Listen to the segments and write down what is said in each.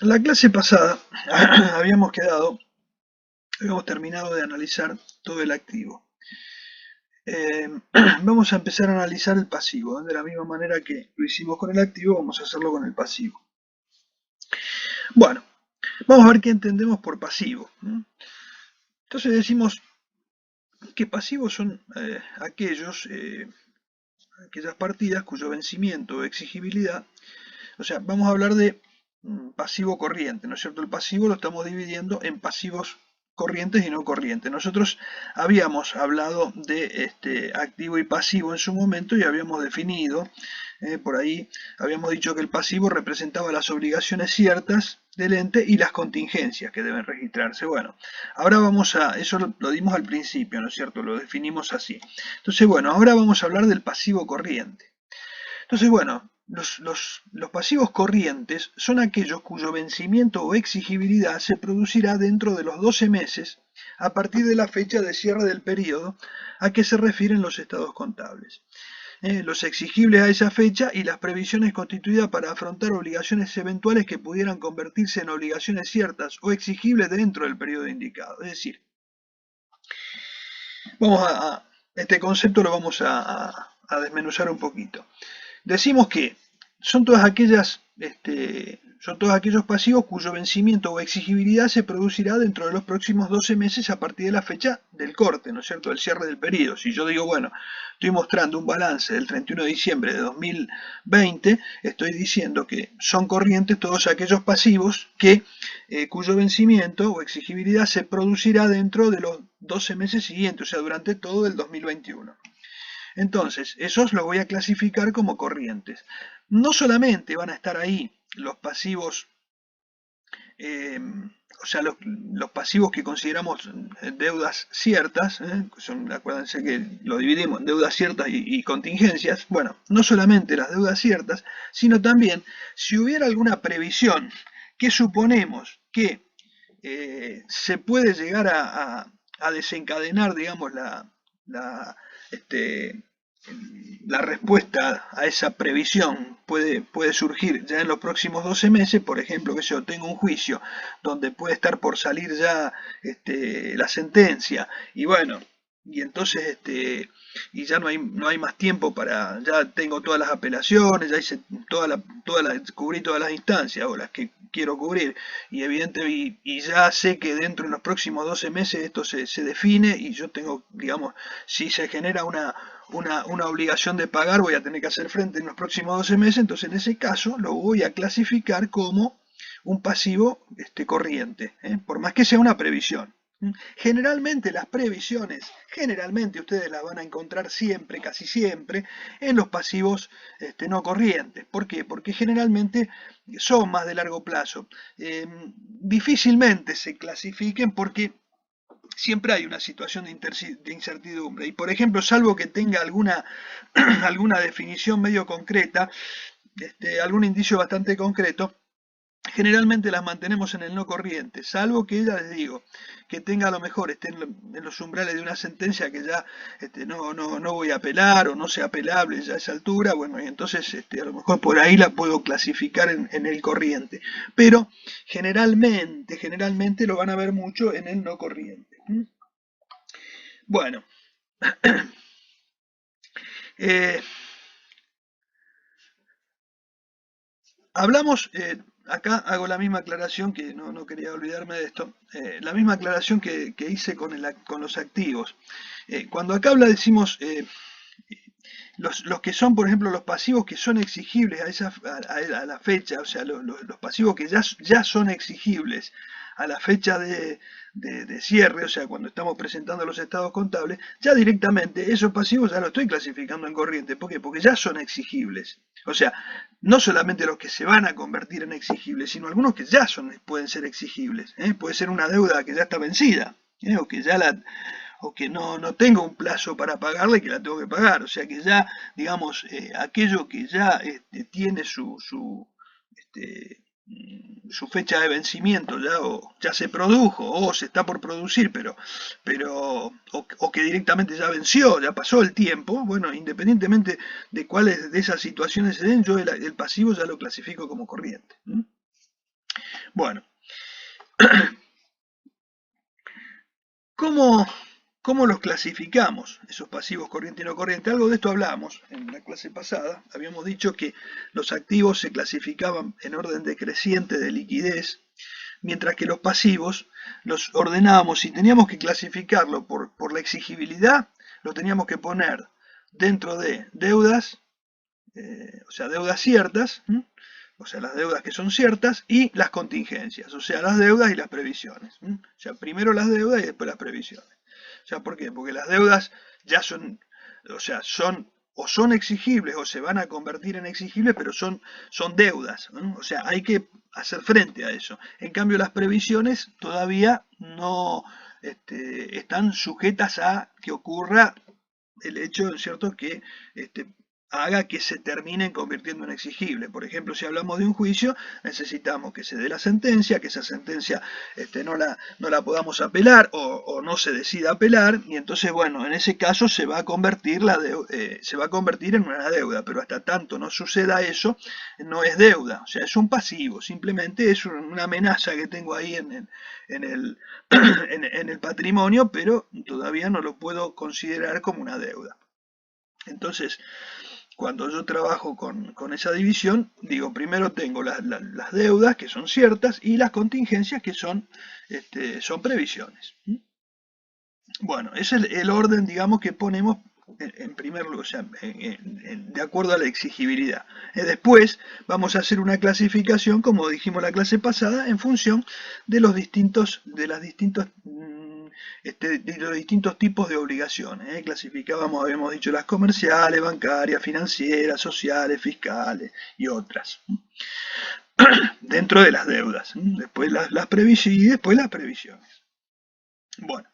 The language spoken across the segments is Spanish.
En la clase pasada habíamos terminado de analizar todo el activo. Eh, Vamos a empezar a analizar el pasivo, de la misma manera que lo hicimos con el activo, vamos a hacerlo con el pasivo. Bueno, vamos a ver qué entendemos por pasivo. Entonces decimos que pasivos son aquellas partidas cuyo vencimiento o exigibilidad, o sea, vamos a hablar de pasivo corriente, ¿no es cierto? El pasivo lo estamos dividiendo en pasivos corrientes y no corrientes. Nosotros habíamos hablado de activo y pasivo en su momento y habíamos definido, por ahí habíamos dicho que el pasivo representaba las obligaciones ciertas del ente y las contingencias que deben registrarse. Bueno, ahora eso lo dimos al principio, ¿no es cierto? Lo definimos así. Entonces, bueno, ahora vamos a hablar del pasivo corriente. Entonces, bueno, los pasivos corrientes son aquellos cuyo vencimiento o exigibilidad se producirá dentro de los 12 meses a partir de la fecha de cierre del periodo a que se refieren los estados contables. Los exigibles a esa fecha y las previsiones constituidas para afrontar obligaciones eventuales que pudieran convertirse en obligaciones ciertas o exigibles dentro del periodo indicado. Es decir, este concepto lo vamos a desmenuzar un poquito. Decimos que son son todos aquellos pasivos cuyo vencimiento o exigibilidad se producirá dentro de los próximos 12 meses a partir de la fecha del corte, ¿no es cierto?, del cierre del periodo. Si yo digo, bueno, estoy mostrando un balance del 31 de diciembre de 2020, estoy diciendo que son corrientes todos aquellos pasivos cuyo vencimiento o exigibilidad se producirá dentro de los 12 meses siguientes, o sea, durante todo el 2021. Entonces, esos los voy a clasificar como corrientes. No solamente van a estar ahí los pasivos, o sea, los pasivos que consideramos deudas ciertas, acuérdense que lo dividimos en deudas ciertas y contingencias. Bueno, no solamente las deudas ciertas, sino también si hubiera alguna previsión que suponemos que se puede llegar a desencadenar, digamos, este, la respuesta a esa previsión puede surgir ya en los próximos 12 meses. Por ejemplo, que yo tengo un juicio donde puede estar por salir ya la sentencia, y bueno, y entonces y ya no hay más tiempo ya tengo todas las apelaciones, ya hice cubrí todas las instancias o las que quiero cubrir, y ya sé que dentro de los próximos 12 meses esto se define, y yo tengo, digamos, si se genera una obligación de pagar, voy a tener que hacer frente en los próximos 12 meses. Entonces en ese caso lo voy a clasificar como un pasivo corriente, por más que sea una previsión. Generalmente las previsiones, generalmente ustedes las van a encontrar siempre, casi siempre, en los pasivos no corrientes. ¿Por qué? Porque generalmente son más de largo plazo. Difícilmente se clasifiquen porque siempre hay una situación de incertidumbre. Y por ejemplo, salvo que tenga alguna definición medio concreta, algún indicio bastante concreto, generalmente las mantenemos en el no corriente, salvo que ya les digo, que tenga a lo mejor en los umbrales de una sentencia que ya no voy a apelar o no sea apelable ya a esa altura. Bueno, y entonces a lo mejor por ahí la puedo clasificar en el corriente. Pero generalmente lo van a ver mucho en el no corriente. Bueno, hablamos, acá hago la misma aclaración, que no quería olvidarme de esto, la misma aclaración que hice con los activos. Cuando acá decimos los que son, por ejemplo, los pasivos que son exigibles a la fecha, o sea, los pasivos que ya son exigibles a la fecha de cierre, o sea, cuando estamos presentando los estados contables, ya directamente esos pasivos ya los estoy clasificando en corriente. ¿Por qué? Porque ya son exigibles. O sea, no solamente los que se van a convertir en exigibles, sino algunos que ya pueden ser exigibles. Puede ser una deuda que ya está vencida, o que no tengo un plazo para pagarla y que la tengo que pagar. O sea que ya, digamos, aquello que ya tiene su fecha de vencimiento ya se produjo o se está por producir, o que directamente ya venció, ya pasó el tiempo. Bueno, independientemente de cuáles de esas situaciones se den, yo el pasivo ya lo clasifico como corriente. Bueno, ¿cómo, ¿cómo los clasificamos, esos pasivos corriente y no corriente? Algo de esto hablamos en la clase pasada. Habíamos dicho que los activos se clasificaban en orden decreciente de liquidez, mientras que los pasivos los ordenábamos. Si teníamos que clasificarlo por la exigibilidad, lo teníamos que poner dentro de deudas, o sea, deudas ciertas, o sea, las deudas que son ciertas, y las contingencias, o sea, las deudas y las previsiones. O sea, primero las deudas y después las previsiones. O sea, ¿por qué? Porque las deudas ya son, o sea, son exigibles o se van a convertir en exigibles, pero son deudas, ¿no? O sea, hay que hacer frente a eso. En cambio, las previsiones todavía no están sujetas a que ocurra el hecho, ¿cierto?, que haga que se terminen convirtiendo en exigible. Por ejemplo, si hablamos de un juicio, necesitamos que se dé la sentencia, que esa sentencia no la podamos apelar o no se decida apelar, y entonces, bueno, en ese caso se va a convertir en una deuda, pero hasta tanto no suceda eso, no es deuda, o sea, es un pasivo, simplemente es una amenaza que tengo ahí en el patrimonio, pero todavía no lo puedo considerar como una deuda. Entonces, cuando yo trabajo con esa división, digo, primero tengo las deudas, que son ciertas, y las contingencias, que son previsiones. Bueno, ese es el orden, digamos, que ponemos en primer lugar, o sea, de acuerdo a la exigibilidad. Después vamos a hacer una clasificación, como dijimos la clase pasada, en función de los distintos tipos de obligaciones. Clasificábamos, habíamos dicho, las comerciales, bancarias, financieras, sociales, fiscales y otras. Dentro de las deudas. Después las previsiones y después las previsiones. Bueno.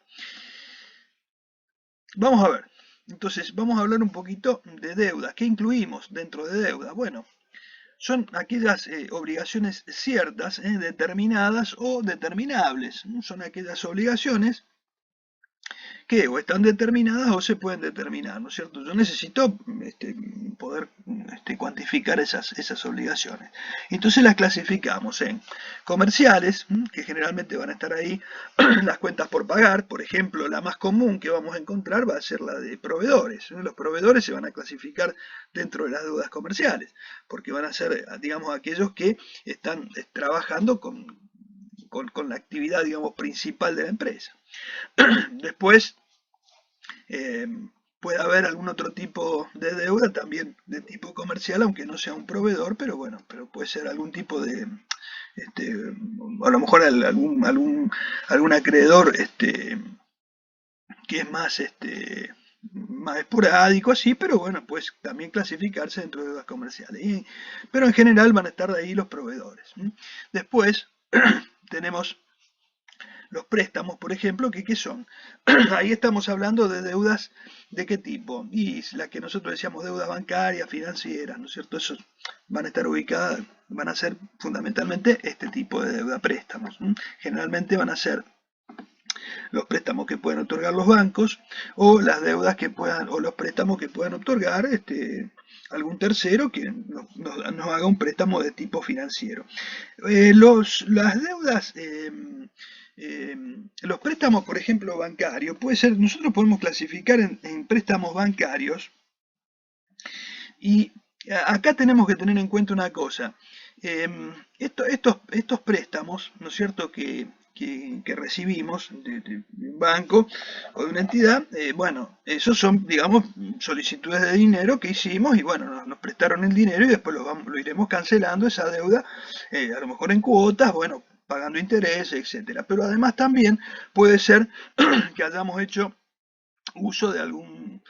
Vamos a ver. Entonces, vamos a hablar un poquito de deudas. ¿Qué incluimos dentro de deudas? Bueno, son aquellas obligaciones ciertas, determinadas o determinables. Son aquellas obligaciones que o están determinadas o se pueden determinar, ¿no es cierto? Yo necesito poder cuantificar esas obligaciones. Entonces las clasificamos en comerciales, que generalmente van a estar ahí las cuentas por pagar. Por ejemplo, la más común que vamos a encontrar va a ser la de proveedores. Los proveedores se van a clasificar dentro de las deudas comerciales, porque van a ser, digamos, aquellos que están trabajando con la actividad, digamos, principal de la empresa. Después puede haber algún otro tipo de deuda también de tipo comercial, aunque no sea un proveedor, pero bueno, pero puede ser algún tipo de, a lo mejor algún acreedor que es más esporádico, así, pero bueno, pues también clasificarse dentro de deudas comerciales. Pero en general van a estar de ahí los proveedores. Después tenemos los préstamos, por ejemplo, ¿qué son? Ahí estamos hablando de deudas de qué tipo. Y las que nosotros decíamos deudas bancarias, financieras, ¿no es cierto? Esos van a estar ubicadas, van a ser fundamentalmente este tipo de deuda, préstamos. Generalmente van a ser los préstamos que pueden otorgar los bancos o las deudas que puedan, o los préstamos que puedan otorgar algún tercero que nos haga un préstamo de tipo financiero. Las deudas, los préstamos, por ejemplo, bancarios, nosotros podemos clasificar en préstamos bancarios, y acá tenemos que tener en cuenta una cosa. Estos préstamos, ¿no es cierto?, que recibimos de un banco o de una entidad, bueno, esos son, digamos, solicitudes de dinero que hicimos y bueno, nos prestaron el dinero y después lo iremos cancelando esa deuda, a lo mejor en cuotas, bueno, pagando intereses, etcétera. Pero además también puede ser que hayamos hecho uso de algún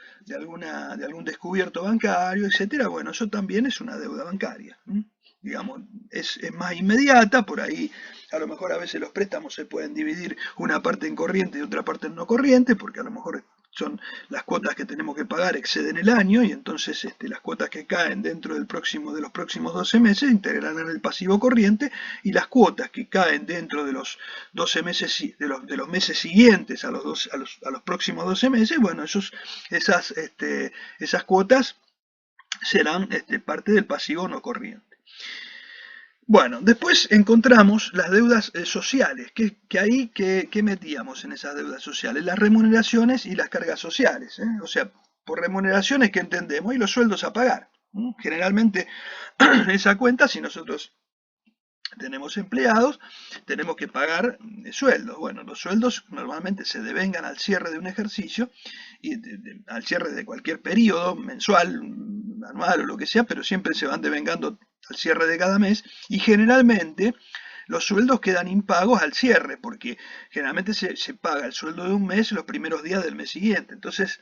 descubierto bancario, etcétera. Bueno, eso también es una deuda bancaria. Digamos, es más inmediata, por ahí a lo mejor a veces los préstamos se pueden dividir una parte en corriente y otra parte en no corriente, porque a lo mejor son las cuotas que tenemos que pagar exceden el año y entonces las cuotas que caen dentro de los próximos 12 meses integrarán el pasivo corriente, y las cuotas que caen dentro de los 12 meses de los meses siguientes a los próximos 12 meses, bueno, esas cuotas serán parte del pasivo no corriente. Bueno, después encontramos las deudas sociales, que ahí que metíamos en esas deudas sociales, las remuneraciones y las cargas sociales, ¿eh? O sea, por remuneraciones que entendemos y los sueldos a pagar. Generalmente esa cuenta, si nosotros tenemos empleados, tenemos que pagar sueldos. Bueno, los sueldos normalmente se devengan al cierre de un ejercicio y al cierre de cualquier periodo, mensual, anual o lo que sea, pero siempre se van devengando al cierre de cada mes y generalmente los sueldos quedan impagos al cierre, porque generalmente se paga el sueldo de un mes los primeros días del mes siguiente. Entonces,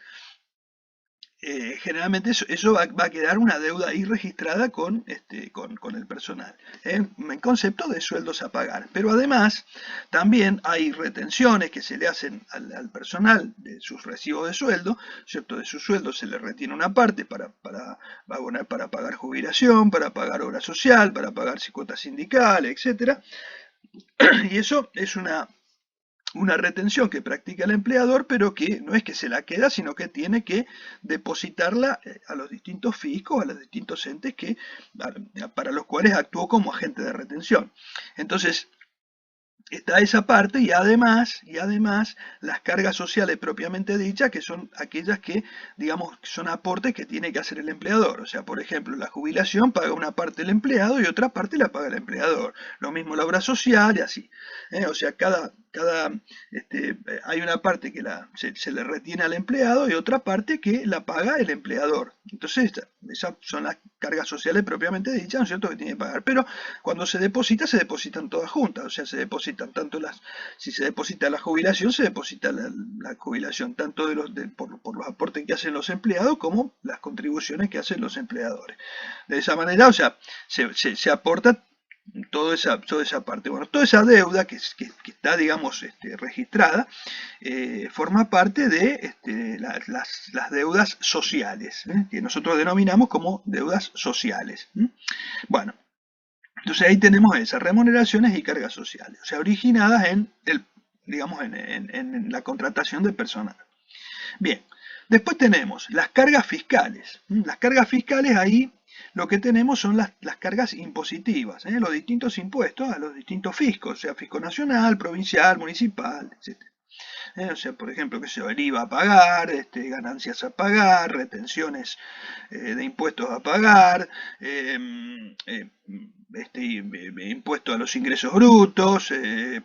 generalmente eso va a quedar una deuda ahí registrada con el personal, en concepto de sueldos a pagar. Pero además también hay retenciones que se le hacen al personal de sus recibos de sueldo, ¿cierto? De su sueldo se le retiene una parte para pagar jubilación, para pagar obra social, para pagar cuotas sindicales, etcétera. Y eso es una retención que practica el empleador, pero que no es que se la queda, sino que tiene que depositarla a los distintos fiscos, a los distintos entes para los cuales actuó como agente de retención. Entonces, está esa parte y además las cargas sociales propiamente dichas, que son aquellas que, digamos, son aportes que tiene que hacer el empleador. O sea, por ejemplo, la jubilación paga una parte el empleado y otra parte la paga el empleador. Lo mismo la obra social y así. O sea, hay una parte que se le retiene al empleado y otra parte que la paga el empleador. Entonces, esas son las cargas sociales propiamente dichas, ¿no es cierto?, que tiene que pagar. Pero cuando se depositan todas juntas. O sea, se depositan si se deposita la jubilación, se deposita la jubilación tanto por los aportes que hacen los empleados como las contribuciones que hacen los empleadores. De esa manera, o sea, se aporta toda esa parte. Bueno, toda esa deuda que está, digamos, registrada, forma parte de las deudas sociales, que nosotros denominamos como deudas sociales. Bueno, entonces ahí tenemos esas remuneraciones y cargas sociales, o sea, originadas digamos, en la contratación de personal. Bien, después tenemos las cargas fiscales. Las cargas fiscales ahí lo que tenemos son las cargas impositivas, los distintos impuestos a los distintos fiscos, o sea, fisco nacional, provincial, municipal, etc. O sea, por ejemplo, que sea el IVA a pagar, ganancias a pagar, retenciones de impuestos a pagar, impuesto a los ingresos brutos,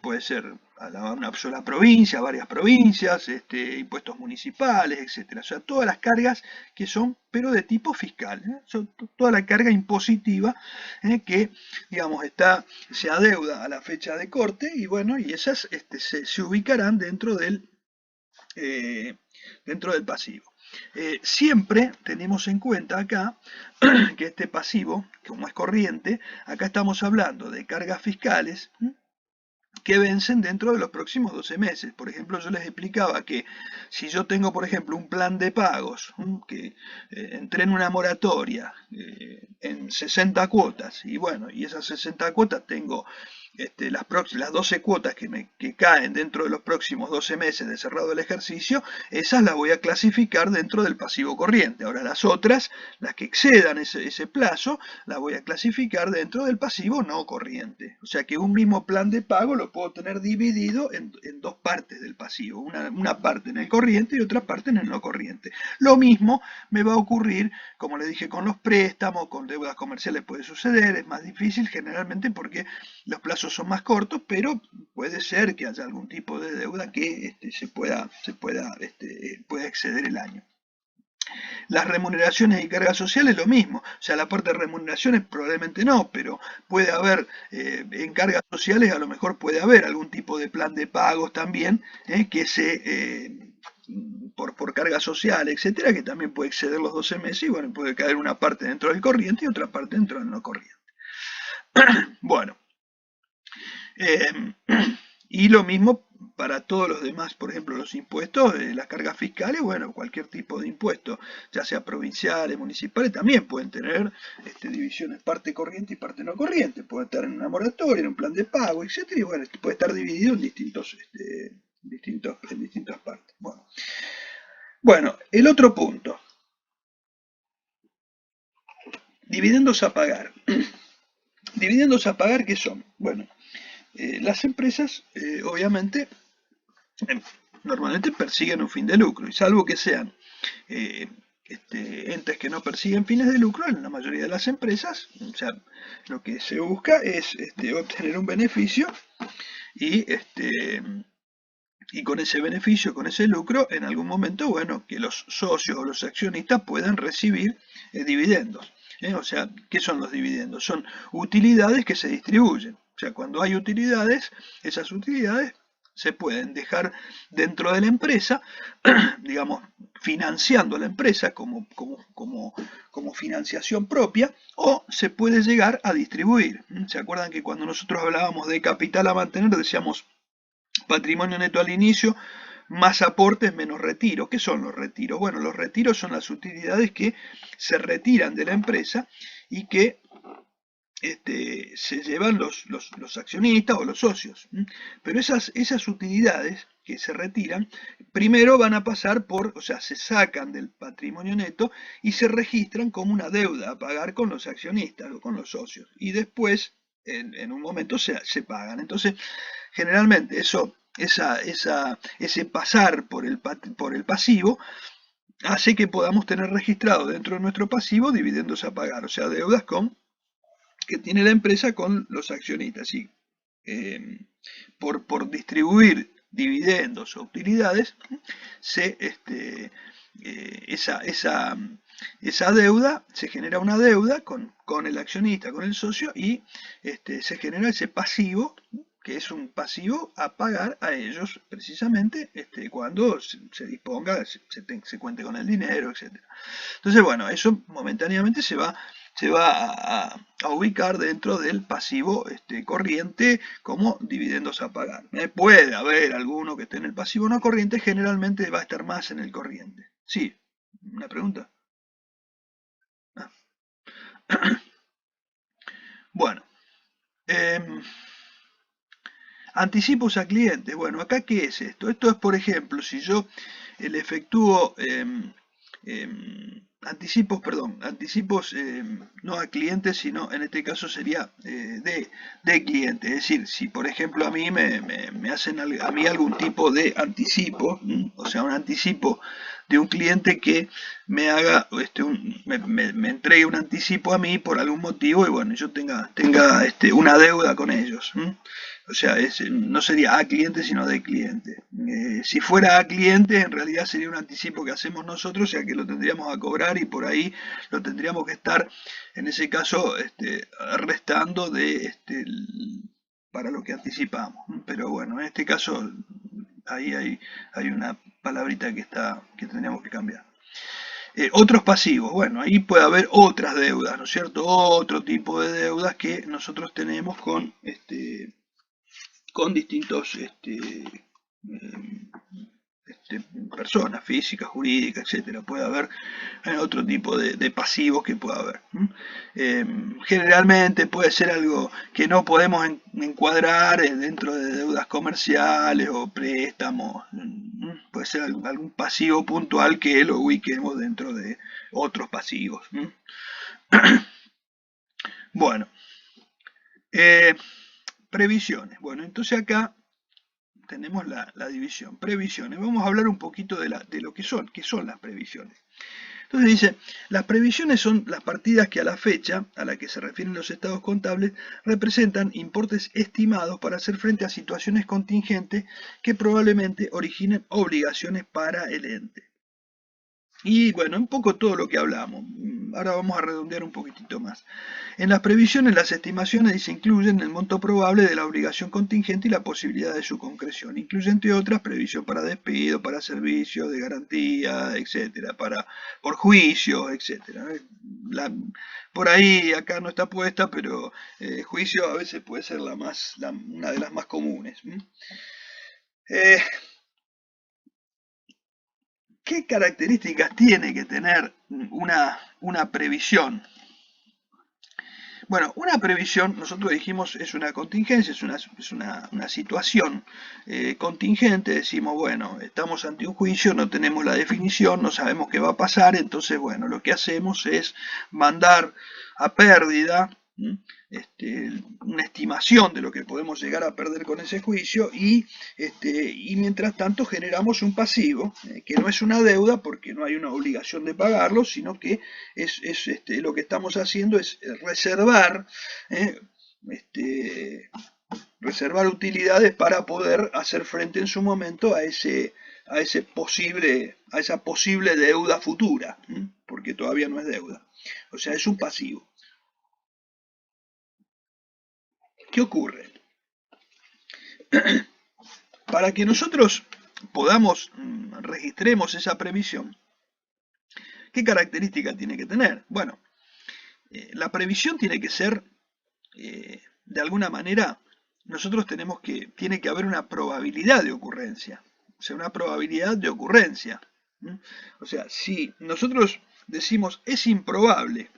puede ser a una sola provincia, a varias provincias, impuestos municipales, etcétera. O sea, todas las cargas que son, pero de tipo fiscal, son toda la carga impositiva que, digamos, se adeuda a la fecha de corte y bueno, y esas se ubicarán dentro del pasivo. Siempre tenemos en cuenta acá que este pasivo, como es corriente, acá estamos hablando de cargas fiscales que vencen dentro de los próximos 12 meses. Por ejemplo, yo les explicaba que si yo tengo, por ejemplo, un plan de pagos, que entré en una moratoria en 60 cuotas, y bueno, y esas 60 cuotas tengo las 12 cuotas que caen dentro de los próximos 12 meses de cerrado el ejercicio, esas las voy a clasificar dentro del pasivo corriente. Ahora las otras, las que excedan ese plazo, las voy a clasificar dentro del pasivo no corriente. O sea que un mismo plan de pago lo puedo tener dividido en dos partes del pasivo, una parte en el corriente y otra parte en el no corriente. Lo mismo me va a ocurrir, como le dije, con los préstamos, con deudas comerciales puede suceder, es más difícil generalmente porque los plazos son más cortos, pero puede ser que haya algún tipo de deuda que pueda exceder el año. Las remuneraciones y cargas sociales lo mismo, o sea, la parte de remuneraciones probablemente no, pero puede haber en cargas sociales a lo mejor puede haber algún tipo de plan de pagos también que por carga social, etcétera, que también puede exceder los 12 meses y bueno, puede caer una parte dentro del corriente y otra parte dentro del no corriente. Bueno, y lo mismo para todos los demás, por ejemplo, los impuestos, las cargas fiscales, bueno, cualquier tipo de impuesto, ya sea provinciales, municipales, también pueden tener divisiones parte corriente y parte no corriente, puede estar en una moratoria, en un plan de pago, etcétera, y bueno, puede estar dividido en distintas partes. Bueno, el otro punto, dividendos a pagar. Dividendos a pagar, ¿qué son? Bueno, las empresas, obviamente, em, normalmente persiguen un fin de lucro, y salvo que sean eh, entes que no persiguen fines de lucro, en la mayoría de las empresas, o sea, lo que se busca es obtener un beneficio y, y con ese beneficio, con ese lucro, en algún momento, bueno, que los socios o los accionistas puedan recibir dividendos. O sea, ¿qué son los dividendos? Son utilidades que se distribuyen. O sea, cuando hay utilidades, esas utilidades se pueden dejar dentro de la empresa, digamos, financiando a la empresa como financiación propia, o se puede llegar a distribuir. ¿Se acuerdan que cuando nosotros hablábamos de capital a mantener, decíamos patrimonio neto al inicio, más aportes menos retiro? ¿Qué son los retiros? Bueno, los retiros son las utilidades que se retiran de la empresa y que se llevan los accionistas o los socios. Pero esas utilidades que se retiran, primero van a pasar por, o sea, se sacan del patrimonio neto y se registran como una deuda a pagar con los accionistas o con los socios. Y después, en un momento, se pagan. Entonces, generalmente ese pasar por el pasivo hace que podamos tener registrado dentro de nuestro pasivo dividendos a pagar, o sea, deudas que tiene la empresa con los accionistas. Y eh, por distribuir dividendos o utilidades, se, esa deuda, se genera una deuda con el accionista, con el socio, y se genera ese pasivo, que es un pasivo a pagar a ellos precisamente cuando se disponga, se cuente con el dinero, etc. Entonces, bueno, eso momentáneamente se va a ubicar dentro del pasivo corriente como dividendos a pagar. Puede haber alguno que esté en el pasivo no corriente, generalmente va a estar más en el corriente. Sí, una pregunta. Ah. Bueno, em, anticipos a clientes. Bueno, acá ¿qué es esto? Esto es, por ejemplo, si yo le efectúo anticipos no a clientes, sino en este caso sería de cliente. Es decir, si por ejemplo a mí me hacen a mí algún tipo de anticipo, o sea, un anticipo de un cliente que me haga, me entregue un anticipo a mí por algún motivo y bueno, yo tenga una deuda con ellos. O sea, no sería a cliente, sino de cliente. Si fuera a cliente, en realidad sería un anticipo que hacemos nosotros, o sea que lo tendríamos a cobrar y por ahí lo tendríamos que estar, en ese caso, restando para lo que anticipamos. Pero bueno, en este caso, ahí hay una palabrita que tendríamos que cambiar. Otros pasivos, bueno, ahí puede haber otras deudas, ¿no es cierto? Otro tipo de deudas que nosotros tenemos con distintos personas físicas, jurídicas, etcétera. Puede haber otro tipo de pasivos que pueda haber. Generalmente puede ser algo que no podemos encuadrar dentro de deudas comerciales o préstamos. Puede ser algún pasivo puntual que lo ubiquemos dentro de otros pasivos. Bueno, previsiones. Bueno, entonces acá tenemos la división. Previsiones. Vamos a hablar un poquito de lo que son las previsiones. Entonces dice, las previsiones son las partidas que a la fecha a la que se refieren los estados contables representan importes estimados para hacer frente a situaciones contingentes que probablemente originen obligaciones para el ente. Y bueno, un poco todo lo que hablamos. Ahora vamos a redondear un poquitito más. En las previsiones, las estimaciones se incluyen el monto probable de la obligación contingente y la posibilidad de su concreción. Incluye, entre otras, previsión para despido, para servicios de garantía, etcétera, por juicio, etcétera. Por ahí, acá no está puesta, pero juicio a veces puede ser una de las más comunes. ¿Qué características tiene que tener una previsión? Bueno, una previsión, nosotros dijimos, es una contingencia, es una situación contingente. Decimos, bueno, estamos ante un juicio, no tenemos la definición, no sabemos qué va a pasar, entonces, bueno, lo que hacemos es mandar a pérdida una estimación de lo que podemos llegar a perder con ese juicio y mientras tanto generamos un pasivo que no es una deuda porque no hay una obligación de pagarlo, sino que lo que estamos haciendo es reservar reservar utilidades para poder hacer frente en su momento a esa posible deuda futura, porque todavía no es deuda. O sea, es un pasivo. ¿Qué ocurre? Para que nosotros podamos registremos esa previsión, ¿qué característica tiene que tener? Bueno, la previsión tiene que ser, de alguna manera, tiene que haber una probabilidad de ocurrencia. O sea, una probabilidad de ocurrencia. O sea, si nosotros decimos es improbable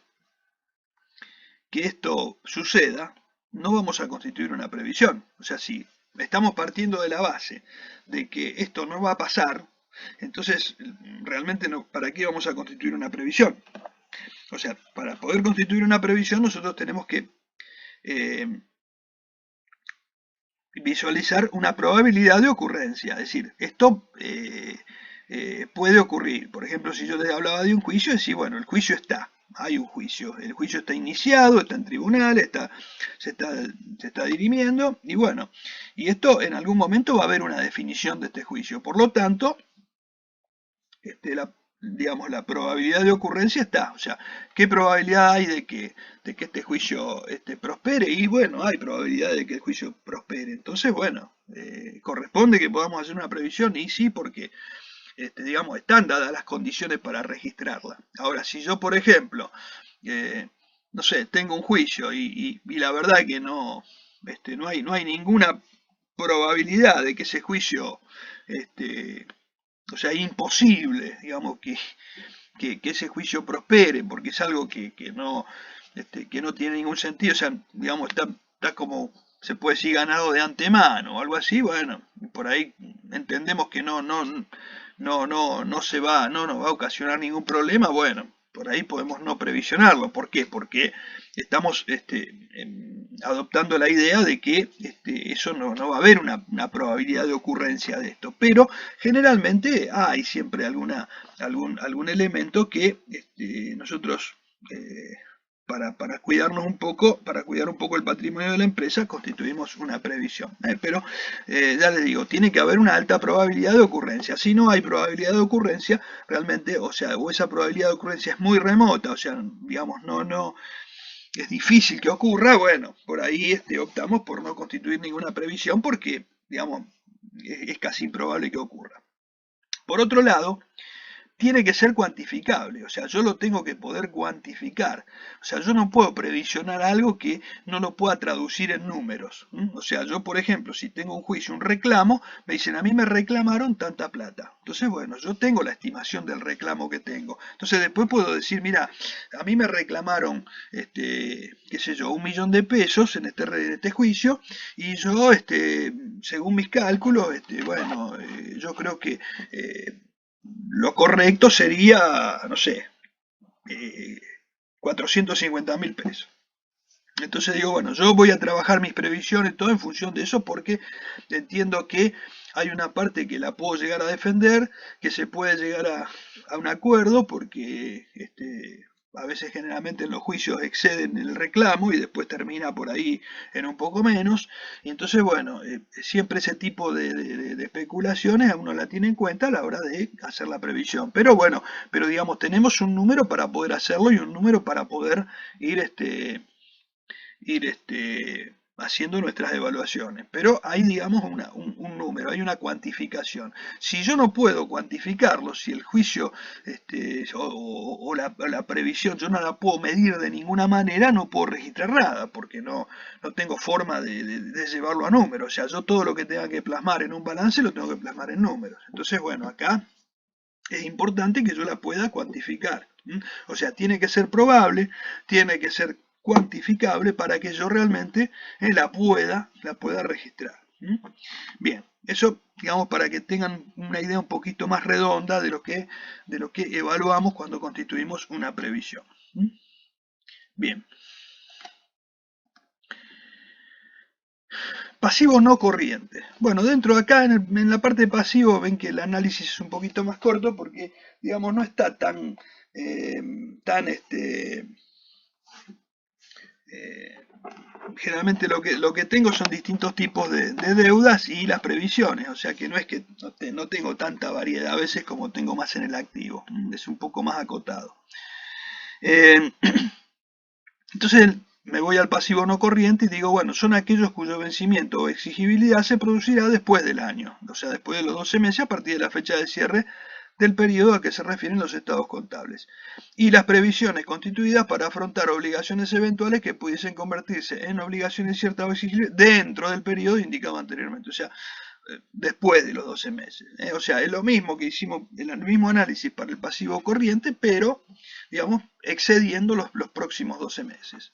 que esto suceda, no vamos a constituir una previsión. O sea, si estamos partiendo de la base de que esto no va a pasar, entonces realmente no, ¿para qué vamos a constituir una previsión? O sea, para poder constituir una previsión nosotros tenemos que visualizar una probabilidad de ocurrencia. Es decir, esto puede ocurrir. Por ejemplo, si yo les hablaba de un juicio, decir, bueno, el juicio está. Hay un juicio, el juicio está iniciado, está en tribunal, se está dirimiendo, y bueno, y esto en algún momento va a haber una definición de este juicio. Por lo tanto, digamos, la probabilidad de ocurrencia está. O sea, ¿qué probabilidad hay de que este juicio prospere? Y bueno, hay probabilidad de que el juicio prospere. Entonces, bueno, corresponde que podamos hacer una previsión, y sí, porque digamos, están dadas las condiciones para registrarla. Ahora, si yo, por ejemplo, no sé, tengo un juicio y la verdad que no hay ninguna probabilidad de que ese juicio, o sea, imposible, digamos, que ese juicio prospere, porque es algo que no tiene ningún sentido, o sea, digamos, está como, se puede decir, ganado de antemano o algo así, bueno, por ahí entendemos que no nos va a ocasionar ningún problema, bueno, por ahí podemos no previsionarlo. ¿Por qué? Porque estamos adoptando la idea de que eso no va a haber una probabilidad de ocurrencia de esto. Pero generalmente hay siempre algún elemento que nosotros para cuidarnos un poco, para cuidar un poco el patrimonio de la empresa, constituimos una previsión. Pero ya les digo, tiene que haber una alta probabilidad de ocurrencia. Si no hay probabilidad de ocurrencia, realmente, o sea, o esa probabilidad de ocurrencia es muy remota, o sea, digamos, no es difícil que ocurra, bueno, por ahí optamos por no constituir ninguna previsión porque, digamos, es casi improbable que ocurra. Por otro lado, tiene que ser cuantificable, o sea, yo lo tengo que poder cuantificar. O sea, yo no puedo previsionar algo que no lo pueda traducir en números. O sea, yo, por ejemplo, si tengo un juicio, un reclamo, me dicen, a mí me reclamaron tanta plata. Entonces, bueno, yo tengo la estimación del reclamo que tengo. Entonces, después puedo decir, mira, a mí me reclamaron, qué sé yo, 1.000.000 de pesos en este juicio, y yo, según mis cálculos, bueno, yo creo que lo correcto sería, no sé, 450.000 pesos. Entonces digo, bueno, yo voy a trabajar mis previsiones, todo en función de eso, porque entiendo que hay una parte que la puedo llegar a defender, que se puede llegar a un acuerdo, porque a veces generalmente en los juicios exceden el reclamo y después termina por ahí en un poco menos. Y entonces, bueno, siempre ese tipo de especulaciones a uno la tiene en cuenta a la hora de hacer la previsión. Pero bueno, pero digamos, tenemos un número para poder hacerlo y un número para poder ir haciendo nuestras evaluaciones. Pero hay, digamos, un número, hay una cuantificación. Si yo no puedo cuantificarlo, si el juicio o la previsión yo no la puedo medir de ninguna manera, no puedo registrar nada, porque no tengo forma de llevarlo a números. O sea, yo todo lo que tenga que plasmar en un balance lo tengo que plasmar en números. Entonces, bueno, acá es importante que yo la pueda cuantificar. O sea, tiene que ser probable, tiene que ser cuantificable para que yo realmente la pueda registrar. Bien, eso, digamos, para que tengan una idea un poquito más redonda de lo que evaluamos cuando constituimos una previsión. Bien. Pasivo no corriente. Bueno, dentro de acá en la parte de pasivo ven que el análisis es un poquito más corto porque, digamos, no está tan, eh, tan eh, generalmente lo que tengo son distintos tipos de deudas y las previsiones, o sea que no es que no tengo tanta variedad a veces como tengo más en el activo, es un poco más acotado. Eh, entonces me voy al pasivo no corriente y digo, bueno, son aquellos cuyo vencimiento o exigibilidad se producirá después del año, o sea, después de los 12 meses a partir de la fecha de cierre del periodo a que se refieren los estados contables, y las previsiones constituidas para afrontar obligaciones eventuales que pudiesen convertirse en obligaciones ciertas o exigibles dentro del periodo indicado anteriormente, o sea, después de los 12 meses. O sea, es lo mismo que hicimos, el mismo análisis para el pasivo corriente, pero, digamos, excediendo los próximos 12 meses.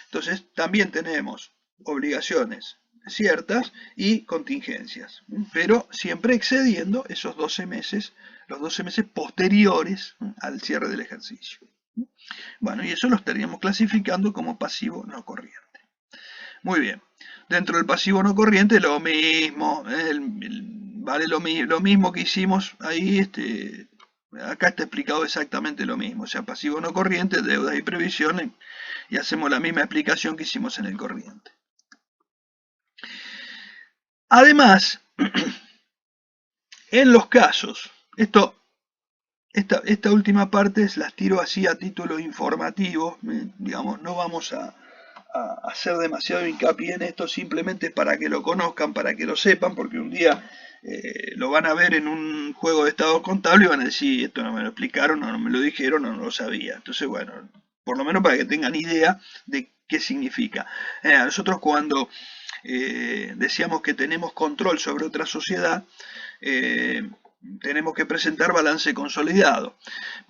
Entonces, también tenemos obligaciones ciertas y contingencias, pero siempre excediendo esos 12 meses, los 12 meses posteriores al cierre del ejercicio. Bueno, y eso lo estaríamos clasificando como pasivo no corriente. Muy bien. Dentro del pasivo no corriente, lo mismo, vale lo mismo que hicimos ahí, acá está explicado exactamente lo mismo. O sea, pasivo no corriente, deudas y previsiones, y hacemos la misma explicación que hicimos en el corriente. Además, en los casos, esta última parte las tiro así a título informativo, digamos, no vamos a hacer demasiado hincapié en esto, simplemente para que lo conozcan, para que lo sepan, porque un día lo van a ver en un juego de estados contables y van a decir, esto no me lo explicaron, no me lo dijeron, no lo sabía. Entonces, bueno, por lo menos para que tengan idea de qué significa. Nosotros cuando decíamos que tenemos control sobre otra sociedad, tenemos que presentar balance consolidado,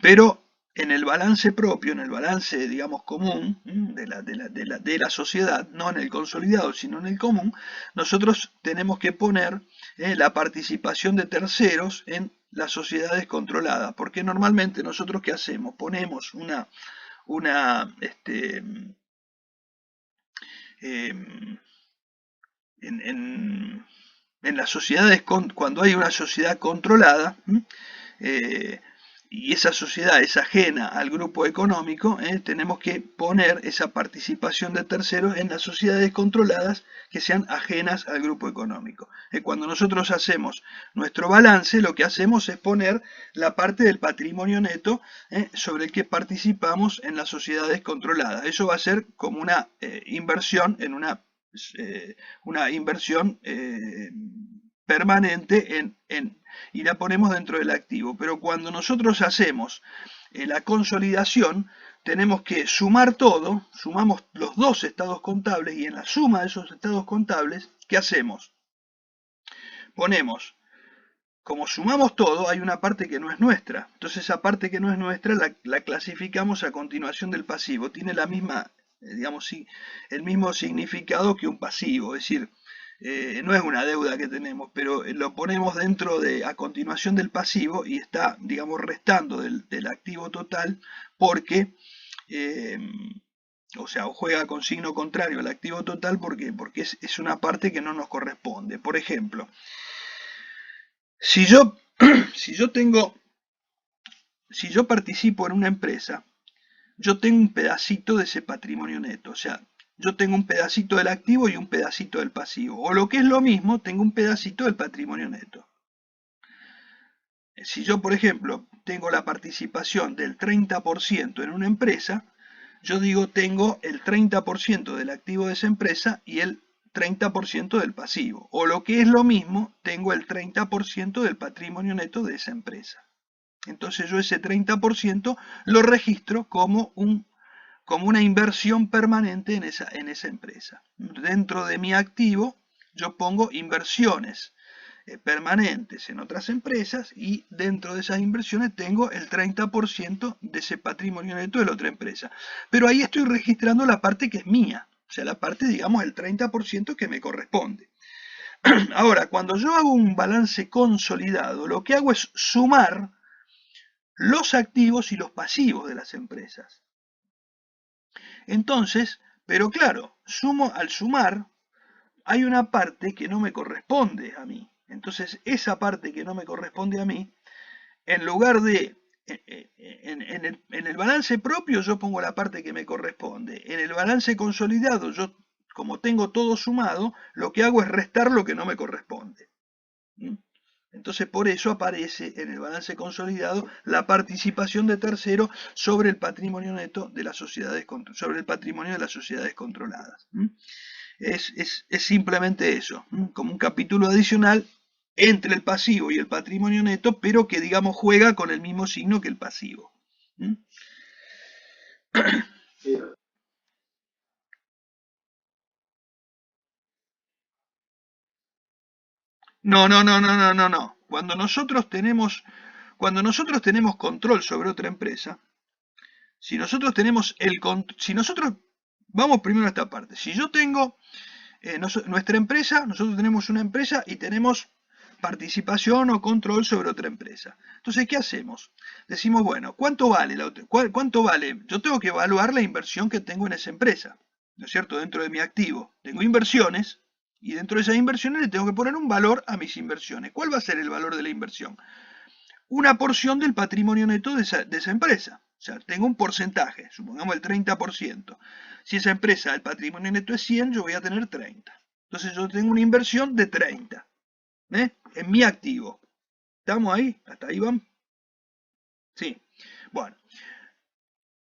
pero en el balance propio, en el balance, digamos, común de la sociedad, no en el consolidado, sino en el común, nosotros tenemos que poner la participación de terceros en las sociedades controladas, porque normalmente nosotros ¿qué hacemos? Ponemos una eh, en, en las sociedades, cuando hay una sociedad controlada, eh, y esa sociedad es ajena al grupo económico, tenemos que poner esa participación de terceros en las sociedades controladas que sean ajenas al grupo económico. Cuando nosotros hacemos nuestro balance, lo que hacemos es poner la parte del patrimonio neto sobre el que participamos en las sociedades controladas. Eso va a ser como una inversión en una inversión permanente y la ponemos dentro del activo. Pero cuando nosotros hacemos la consolidación, tenemos que sumar todo, sumamos los dos estados contables y en la suma de esos estados contables, ¿qué hacemos? Ponemos, como sumamos todo, hay una parte que no es nuestra. Entonces esa parte que no es nuestra la clasificamos a continuación del pasivo. Tiene la misma, digamos, el mismo significado que un pasivo, es decir, no es una deuda que tenemos, pero lo ponemos dentro de, a continuación del pasivo y está, digamos, restando del activo total porque, eh, o sea, o juega con signo contrario al activo total porque es una parte que no nos corresponde. Por ejemplo, si yo, si yo tengo, si yo participo en una empresa, yo tengo un pedacito de ese patrimonio neto, o sea, yo tengo un pedacito del activo y un pedacito del pasivo. O lo que es lo mismo, tengo un pedacito del patrimonio neto. Si yo, por ejemplo, tengo la participación del 30% en una empresa, yo digo tengo el 30% del activo de esa empresa y el 30% del pasivo. O lo que es lo mismo, tengo el 30% del patrimonio neto de esa empresa. Entonces yo ese 30% lo registro como una inversión permanente en esa empresa. Dentro de mi activo yo pongo inversiones permanentes en otras empresas y dentro de esas inversiones tengo el 30% de ese patrimonio neto de la otra empresa. Pero ahí estoy registrando la parte que es mía, o sea, la parte, digamos, el 30% que me corresponde. Ahora, cuando yo hago un balance consolidado, lo que hago es sumar los activos y los pasivos de las empresas. Entonces, pero claro, al sumar, hay una parte que no me corresponde a mí. Entonces, esa parte que no me corresponde a mí, en lugar de, en el balance propio yo pongo la parte que me corresponde. En el balance consolidado, yo, como tengo todo sumado, lo que hago es restar lo que no me corresponde. ¿Mm? Entonces, por eso aparece en el balance consolidado la participación de tercero sobre el patrimonio neto de las sociedades, sobre el patrimonio de las sociedades controladas. Es simplemente eso, como un capítulo adicional entre el pasivo y el patrimonio neto, pero que, digamos, juega con el mismo signo que el pasivo. No, no, no, no, no, no, no. Cuando nosotros tenemos control sobre otra empresa, si nosotros tenemos si nosotros, vamos primero a esta parte, si yo tengo nuestra empresa, nosotros tenemos una empresa y tenemos participación o control sobre otra empresa. Entonces, ¿qué hacemos? Decimos, bueno, ¿cuánto vale la otra? ¿Cuánto vale? Yo tengo que evaluar la inversión que tengo en esa empresa, ¿no es cierto? Dentro de mi activo. Tengo inversiones y dentro de esas inversiones le tengo que poner un valor a mis inversiones. ¿Cuál va a ser el valor de la inversión? Una porción del patrimonio neto de esa empresa. O sea, tengo un porcentaje, supongamos el 30%. Si esa empresa, el patrimonio neto es 100, yo voy a tener 30. Entonces yo tengo una inversión de 30 en mi activo. ¿Estamos ahí? ¿Hasta ahí van? Sí. Bueno,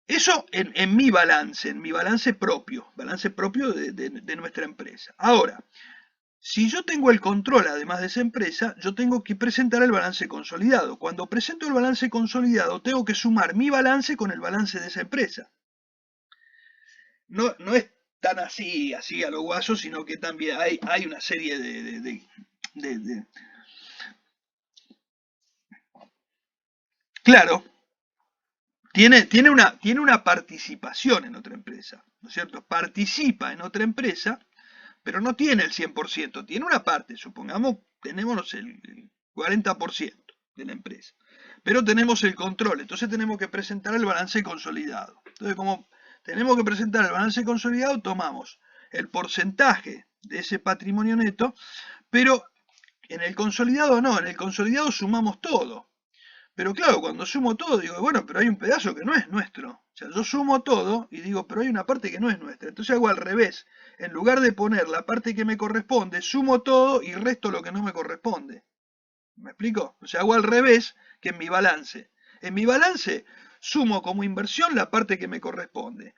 eso en mi balance propio de nuestra empresa. Ahora, si yo tengo el control, además de esa empresa, yo tengo que presentar el balance consolidado. Cuando presento el balance consolidado, tengo que sumar mi balance con el balance de esa empresa. No, no es tan así a lo guaso, sino que también hay una serie de. Claro, tiene una participación en otra empresa, ¿no es cierto? Participa en otra empresa, pero no tiene el 100%, tiene una parte, supongamos, tenemos el 40% de la empresa, pero tenemos el control, entonces tenemos que presentar el balance consolidado. Entonces, como tenemos que presentar el balance consolidado, tomamos el porcentaje de ese patrimonio neto, pero en el consolidado no, en el consolidado sumamos todo. Pero claro, cuando sumo todo, digo, bueno, pero hay un pedazo que no es nuestro. O sea, yo sumo todo y digo, pero hay una parte que no es nuestra. Entonces hago al revés. En lugar de poner la parte que me corresponde, sumo todo y resto lo que no me corresponde. ¿Me explico? O sea, hago al revés que en mi balance. En mi balance sumo como inversión la parte que me corresponde.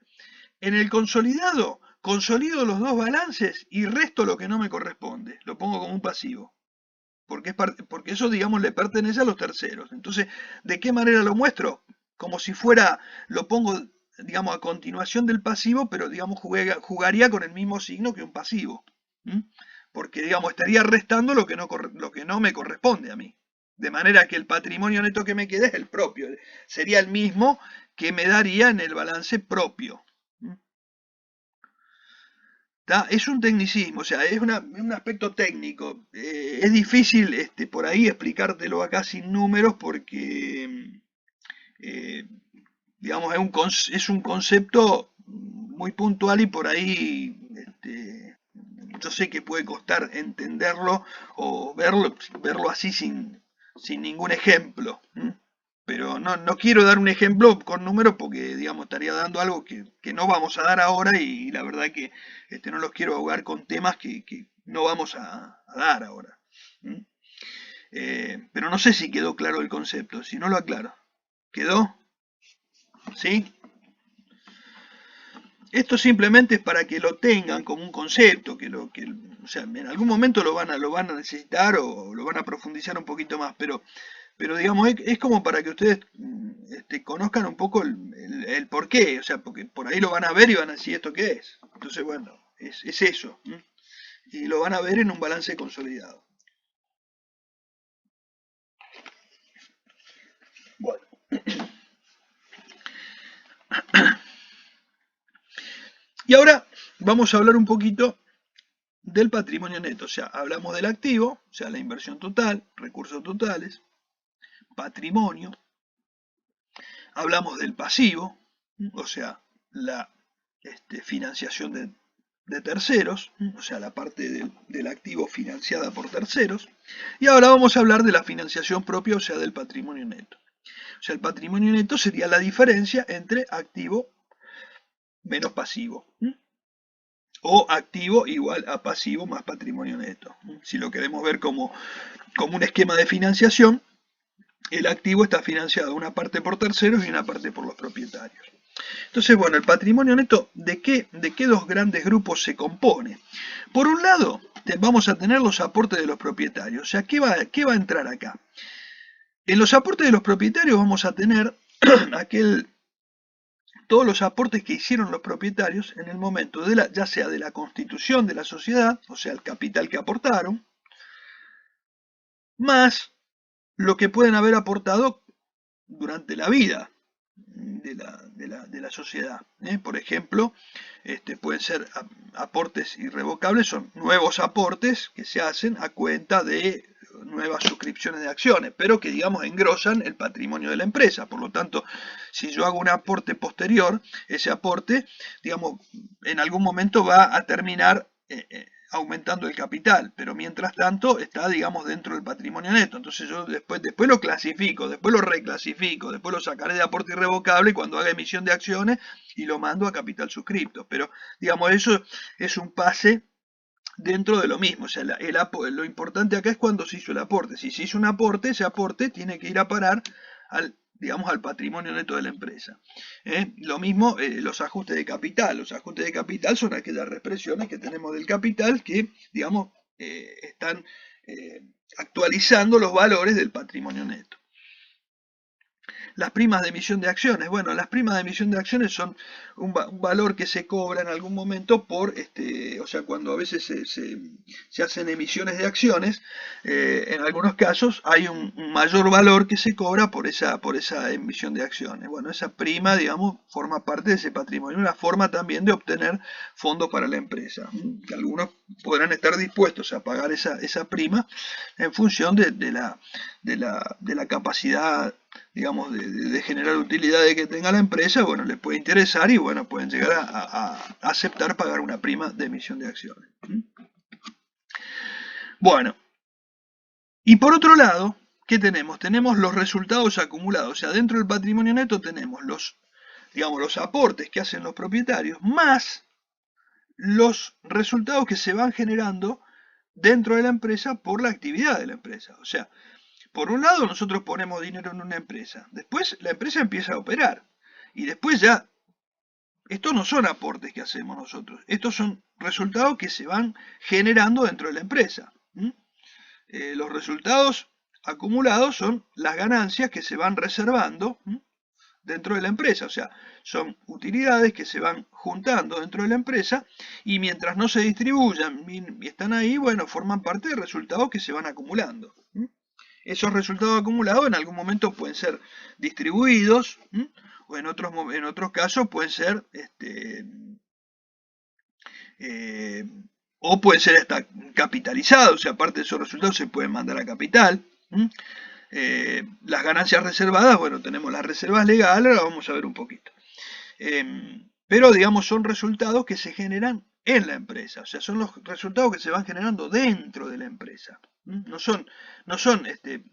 En el consolidado, consolido los dos balances y resto lo que no me corresponde. Lo pongo como un pasivo. Porque eso, digamos, le pertenece a los terceros. Entonces, ¿de qué manera lo muestro? Como si fuera, lo pongo, digamos, a continuación del pasivo, pero, digamos, jugaría con el mismo signo que un pasivo. Porque, digamos, estaría restando lo que no me corresponde a mí. De manera que el patrimonio neto que me queda es el propio. Sería el mismo que me daría en el balance propio. Es un tecnicismo, o sea, es un aspecto técnico. Es difícil por ahí explicártelo acá sin números porque, eh, digamos, es un concepto muy puntual y por ahí yo sé que puede costar entenderlo o verlo así sin ningún ejemplo. Pero no quiero dar un ejemplo con números porque, digamos, estaría dando algo que no vamos a dar ahora y la verdad que no los quiero ahogar con temas que no vamos a dar ahora. Pero no sé si quedó claro el concepto, si no lo aclaro. ¿Quedó? ¿Sí? Esto simplemente es para que lo tengan como un concepto, o sea, en algún momento lo van a necesitar o lo van a profundizar un poquito más, pero digamos, es como para que ustedes conozcan un poco el por qué, o sea, porque por ahí lo van a ver y van a decir esto qué es. Entonces, bueno, es eso. Y lo van a ver en un balance consolidado. Bueno, y ahora vamos a hablar un poquito del patrimonio neto, o sea, hablamos del activo, o sea, la inversión total, recursos totales, patrimonio, hablamos del pasivo, o sea, la financiación de terceros, o sea, la parte del activo financiada por terceros. Y ahora vamos a hablar de la financiación propia, o sea, del patrimonio neto. O sea, el patrimonio neto sería la diferencia entre activo menos pasivo. O activo igual a pasivo más patrimonio neto. Si lo queremos ver como un esquema de financiación, el activo está financiado una parte por terceros y una parte por los propietarios. Entonces, bueno, el patrimonio neto, ¿de qué dos grandes grupos se compone? Por un lado, vamos a tener los aportes de los propietarios. O sea, ¿qué va a entrar acá? En los aportes de los propietarios vamos a tener todos los aportes que hicieron los propietarios en el momento ya sea de la constitución de la sociedad, o sea, el capital que aportaron, más lo que pueden haber aportado durante la vida de la sociedad. Por ejemplo, pueden ser aportes irrevocables, son nuevos aportes que se hacen a cuenta de nuevas suscripciones de acciones, pero que, digamos, engrosan el patrimonio de la empresa. Por lo tanto, si yo hago un aporte posterior, ese aporte, digamos, en algún momento va a terminar aumentando el capital, pero mientras tanto está, digamos, dentro del patrimonio neto. Entonces yo después lo clasifico, después lo reclasifico, después lo sacaré de aporte irrevocable cuando haga emisión de acciones y lo mando a capital suscripto. Pero, digamos, eso es un pase dentro de lo mismo. O sea, lo importante acá es cuando se hizo el aporte. Si se hizo un aporte, ese aporte tiene que ir a parar al patrimonio neto de la empresa. Lo mismo los ajustes de capital. Los ajustes de capital son aquellas represiones que tenemos del capital que, digamos, están actualizando los valores del patrimonio neto. Las primas de emisión de acciones. Bueno, las primas de emisión de acciones son un valor que se cobra en algún momento o sea, cuando a veces se hacen emisiones de acciones, en algunos casos hay un mayor valor que se cobra por esa emisión de acciones. Bueno, esa prima, digamos, forma parte de ese patrimonio, una forma también de obtener fondos para la empresa. Algunos podrán estar dispuestos a pagar esa prima en función de la capacidad, digamos, de generar utilidades que tenga la empresa. Bueno, les puede interesar y, bueno, pueden llegar a aceptar pagar una prima de emisión de acciones. Bueno, y por otro lado, ¿qué tenemos? Tenemos los resultados acumulados. O sea, dentro del patrimonio neto tenemos los aportes que hacen los propietarios, más los resultados que se van generando dentro de la empresa por la actividad de la empresa. O sea, por un lado nosotros ponemos dinero en una empresa, después la empresa empieza a operar y después ya, estos no son aportes que hacemos nosotros, estos son resultados que se van generando dentro de la empresa. Los resultados acumulados son las ganancias que se van reservando dentro de la empresa, o sea, son utilidades que se van juntando dentro de la empresa y mientras no se distribuyan y están ahí, bueno, forman parte de resultados que se van acumulando. Esos resultados acumulados en algún momento pueden ser distribuidos, o en otros casos pueden ser o pueden ser hasta capitalizados, o sea, parte de esos resultados se pueden mandar a capital. Las ganancias reservadas, bueno, tenemos las reservas legales, ahora vamos a ver un poquito. Pero, digamos, son resultados que se generan en la empresa, o sea, son los resultados que se van generando dentro de la empresa. No son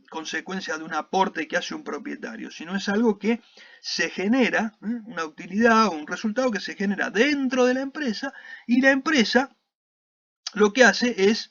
consecuencia de un aporte que hace un propietario, sino es algo que se genera, una utilidad o un resultado que se genera dentro de la empresa, y la empresa lo que hace es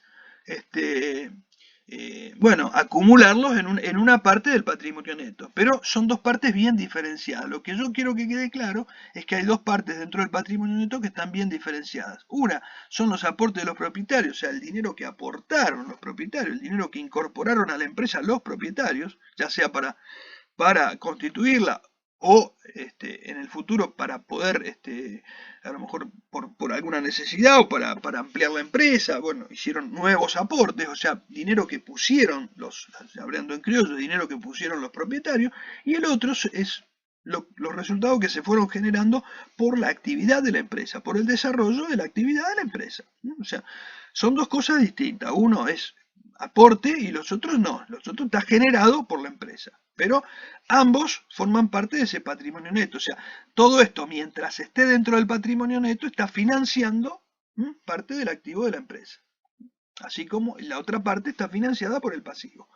bueno, acumularlos en una parte del patrimonio neto, pero son dos partes bien diferenciadas. Lo que yo quiero que quede claro es que hay dos partes dentro del patrimonio neto que están bien diferenciadas. Una son los aportes de los propietarios, o sea, el dinero que aportaron los propietarios, el dinero que incorporaron a la empresa los propietarios, ya sea para constituirla o en el futuro para poder, a lo mejor por alguna necesidad o para ampliar la empresa, bueno, hicieron nuevos aportes, o sea, dinero que pusieron hablando en criollo, dinero que pusieron los propietarios, y el otro es los resultados que se fueron generando por la actividad de la empresa, por el desarrollo de la actividad de la empresa. O sea, son dos cosas distintas. Uno es aporte y los otros no. Los otros está generado por la empresa. Pero ambos forman parte de ese patrimonio neto. O sea, todo esto, mientras esté dentro del patrimonio neto, está financiando parte del activo de la empresa. Así como la otra parte está financiada por el pasivo.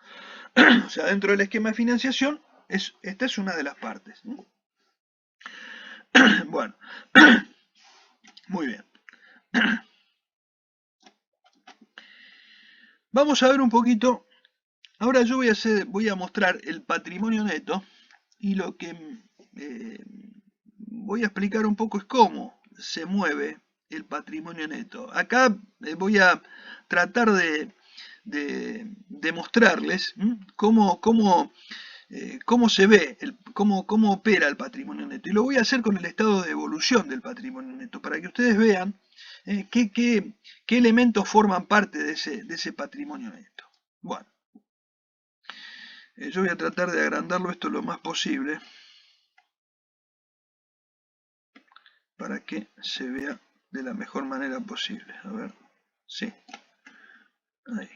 O sea, dentro del esquema de financiación, esta es una de las partes. Bueno, muy bien. Vamos a ver un poquito. Ahora yo voy a mostrar el patrimonio neto y lo que voy a explicar un poco es cómo se mueve el patrimonio neto. Acá voy a tratar de mostrarles cómo se ve, cómo opera el patrimonio neto. Y lo voy a hacer con el estado de evolución del patrimonio neto, para que ustedes vean qué elementos forman parte de ese patrimonio neto. Bueno, yo voy a tratar de agrandarlo esto lo más posible, para que se vea de la mejor manera posible. A ver, sí. Ahí.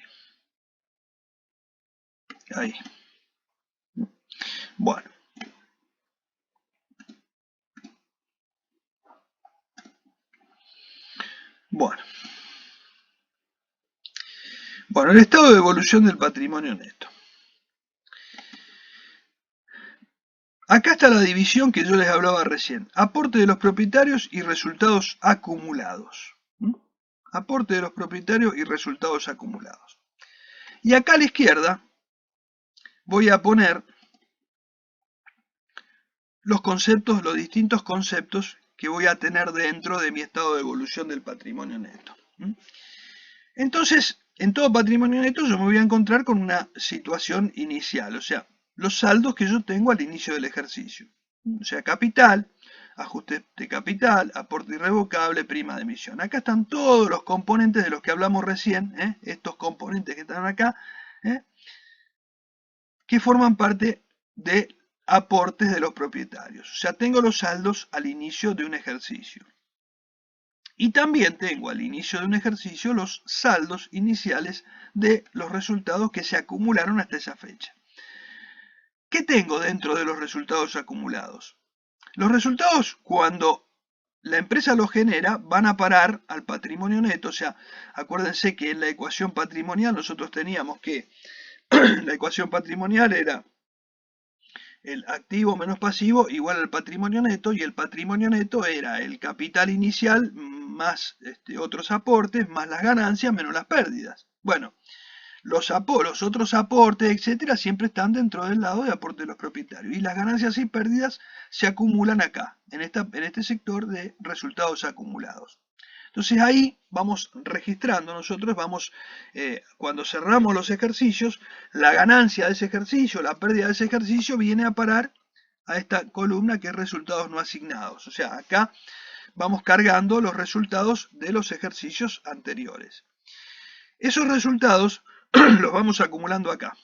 Ahí. Bueno. Bueno, el estado de evolución del patrimonio neto. Acá está la división que yo les hablaba recién. Aporte de los propietarios y resultados acumulados. Aporte de los propietarios y resultados acumulados. Y acá a la izquierda voy a poner los conceptos, los distintos conceptos que voy a tener dentro de mi estado de evolución del patrimonio neto. Entonces, en todo patrimonio neto yo me voy a encontrar con una situación inicial, o sea, los saldos que yo tengo al inicio del ejercicio. O sea, capital, ajuste de capital, aporte irrevocable, prima de emisión. Acá están todos los componentes de los que hablamos recién, estos componentes que están acá, que forman parte de aportes de los propietarios. O sea, tengo los saldos al inicio de un ejercicio. Y también tengo al inicio de un ejercicio los saldos iniciales de los resultados que se acumularon hasta esa fecha. ¿Qué tengo dentro de los resultados acumulados? Los resultados, cuando la empresa los genera, van a parar al patrimonio neto. O sea, acuérdense que en la ecuación patrimonial nosotros teníamos que la ecuación patrimonial era el activo menos pasivo igual al patrimonio neto, y el patrimonio neto era el capital inicial más otros aportes, más las ganancias, menos las pérdidas. Bueno, los otros aportes, etcétera, siempre están dentro del lado de aporte de los propietarios. Y las ganancias y pérdidas se acumulan acá, en este sector de resultados acumulados. Entonces ahí vamos registrando nosotros, cuando cerramos los ejercicios, la ganancia de ese ejercicio, la pérdida de ese ejercicio viene a parar a esta columna que es resultados no asignados. O sea, acá vamos cargando los resultados de los ejercicios anteriores. Esos resultados los vamos acumulando acá.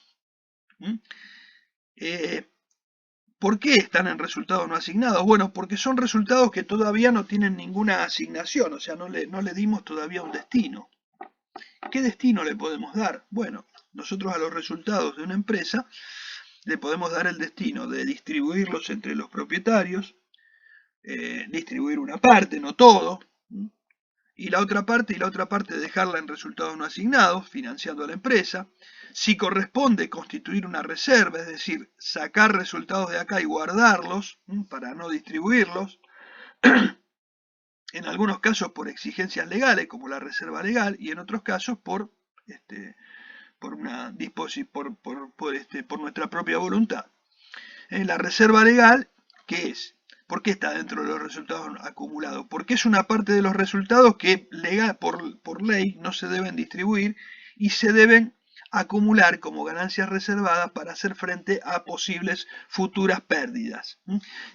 ¿Por qué están en resultados no asignados? Bueno, porque son resultados que todavía no tienen ninguna asignación, o sea, no le dimos todavía un destino. ¿Qué destino le podemos dar? Bueno, nosotros a los resultados de una empresa le podemos dar el destino de distribuirlos entre los propietarios, distribuir una parte, no todo, y la otra parte dejarla en resultados no asignados, financiando a la empresa. Si corresponde, constituir una reserva, es decir, sacar resultados de acá y guardarlos para no distribuirlos. En algunos casos por exigencias legales, como la reserva legal, y en otros casos por nuestra propia voluntad. La reserva legal, ¿qué es? ¿Por qué está dentro de los resultados acumulados? Porque es una parte de los resultados que por ley no se deben distribuir y se deben acumular como ganancias reservadas para hacer frente a posibles futuras pérdidas.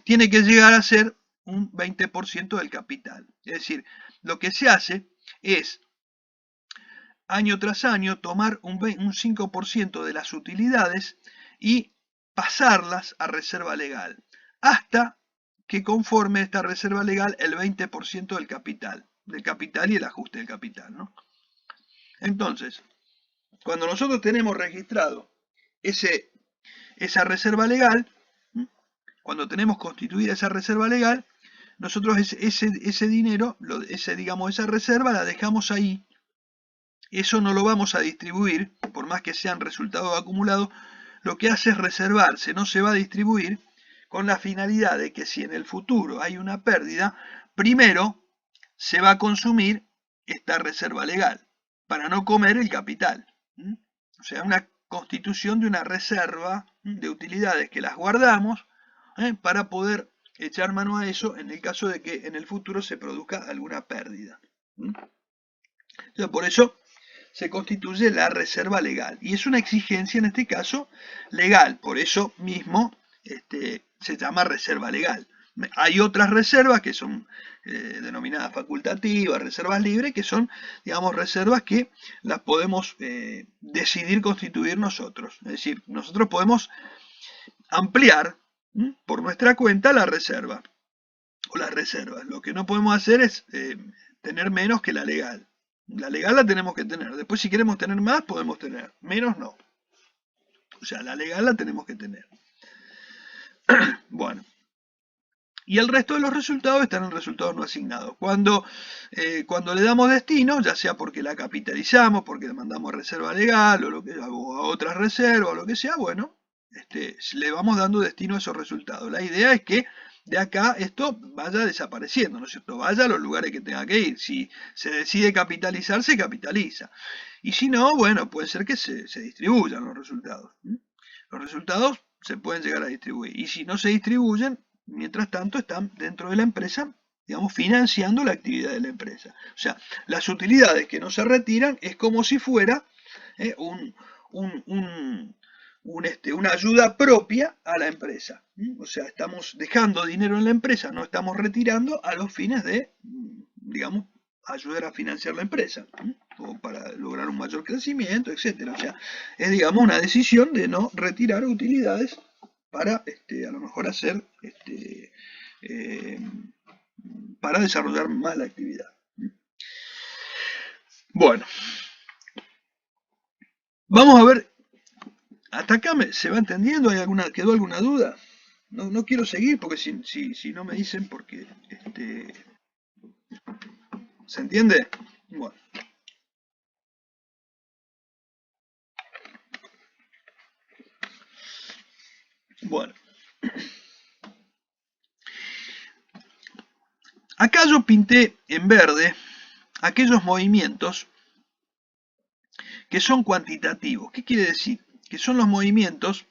Tiene que llegar a ser un 20% del capital. Es decir, lo que se hace es año tras año tomar un 5% de las utilidades y pasarlas a reserva legal, hasta que conforme esta reserva legal el 20% del capital y el ajuste del capital, ¿no? Entonces, cuando nosotros tenemos registrado esa reserva legal, cuando tenemos constituida esa reserva legal, nosotros ese dinero, digamos, esa reserva la dejamos ahí. Eso no lo vamos a distribuir, por más que sean resultados acumulados, lo que hace es reservarse, no se va a distribuir con la finalidad de que si en el futuro hay una pérdida, primero se va a consumir esta reserva legal, para no comer el capital. O sea, una constitución de una reserva de utilidades que las guardamos para poder echar mano a eso en el caso de que en el futuro se produzca alguna pérdida. Entonces, por eso se constituye la reserva legal. Y es una exigencia, en este caso, legal. Por eso mismo se llama reserva legal. Hay otras reservas que son denominadas facultativas, reservas libres, que son, digamos, reservas que las podemos decidir constituir nosotros. Es decir, nosotros podemos ampliar por nuestra cuenta la reserva o las reservas. Lo que no podemos hacer es tener menos que la legal. La legal la tenemos que tener. Después, si queremos tener más, podemos tener. Menos no. O sea, la legal la tenemos que tener. Bueno. Y el resto de los resultados están en resultados no asignados. Cuando le damos destino, ya sea porque la capitalizamos, porque le mandamos reserva legal o a otras reservas o lo que sea, bueno, le vamos dando destino a esos resultados. La idea es que de acá esto vaya desapareciendo, ¿no es cierto? Vaya a los lugares que tenga que ir. Si se decide capitalizar, se capitaliza. Y si no, bueno, puede ser que se distribuyan los resultados. Los resultados se pueden llegar a distribuir. Y si no se distribuyen, mientras tanto están dentro de la empresa, digamos, financiando la actividad de la empresa. O sea, las utilidades que no se retiran es como si fuera una ayuda propia a la empresa. O sea, estamos dejando dinero en la empresa, no estamos retirando a los fines de, digamos, ayudar a financiar la empresa, o para lograr un mayor crecimiento, etcétera. O sea, es, digamos, una decisión de no retirar utilidades para a lo mejor hacer para desarrollar más la actividad. Bueno, vamos a ver, hasta acá se va entendiendo. ¿Quedó alguna duda? No quiero seguir porque si no me dicen porque ¿se entiende? Bueno. Bueno. Acá yo pinté en verde aquellos movimientos que son cuantitativos. ¿Qué quiere decir? Que son los movimientos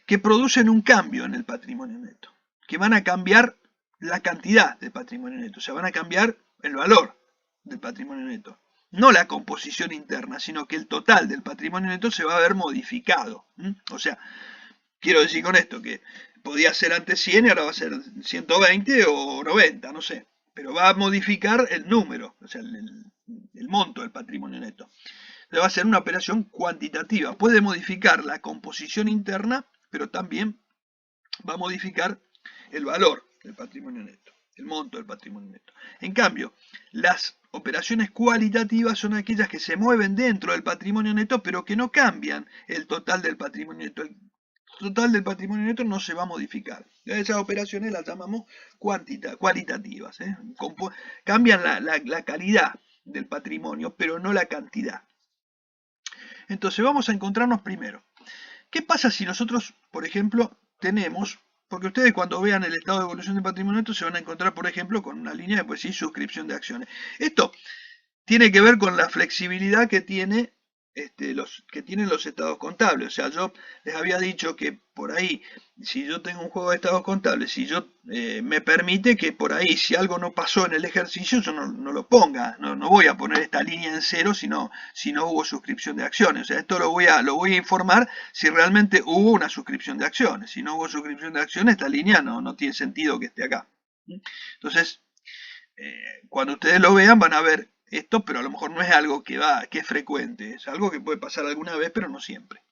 que producen un cambio en el patrimonio neto, que van a cambiar la cantidad de patrimonio neto, o sea, van a cambiar el valor del patrimonio neto. No la composición interna, sino que el total del patrimonio neto se va a ver modificado. O sea, quiero decir con esto que podía ser antes 100 y ahora va a ser 120 o 90, no sé. Pero va a modificar el número, o sea, el monto del patrimonio neto. Va a ser una operación cuantitativa. Puede modificar la composición interna, pero también va a modificar el valor del patrimonio neto, el monto del patrimonio neto. En cambio, las operaciones cualitativas son aquellas que se mueven dentro del patrimonio neto, pero que no cambian el total del patrimonio neto. El total del patrimonio neto no se va a modificar. Esas operaciones las llamamos cualitativas. Cambian la calidad del patrimonio, pero no la cantidad. Entonces vamos a encontrarnos primero. ¿Qué pasa si nosotros, por ejemplo, tenemos, porque ustedes cuando vean el estado de evolución del patrimonio neto se van a encontrar, por ejemplo, con una línea de pues sí, suscripción de acciones. Esto tiene que ver con la flexibilidad que tienen los estados contables. O sea, yo les había dicho que por ahí, si yo tengo un juego de estados contables, si yo me permite que por ahí, si algo no pasó en el ejercicio, yo no lo ponga, no voy a poner esta línea en cero si no hubo suscripción de acciones. O sea, esto lo voy a informar si realmente hubo una suscripción de acciones. Si no hubo suscripción de acciones, esta línea no tiene sentido que esté acá. Entonces, cuando ustedes lo vean van a ver esto, pero a lo mejor no es algo que es frecuente, es algo que puede pasar alguna vez, pero no siempre.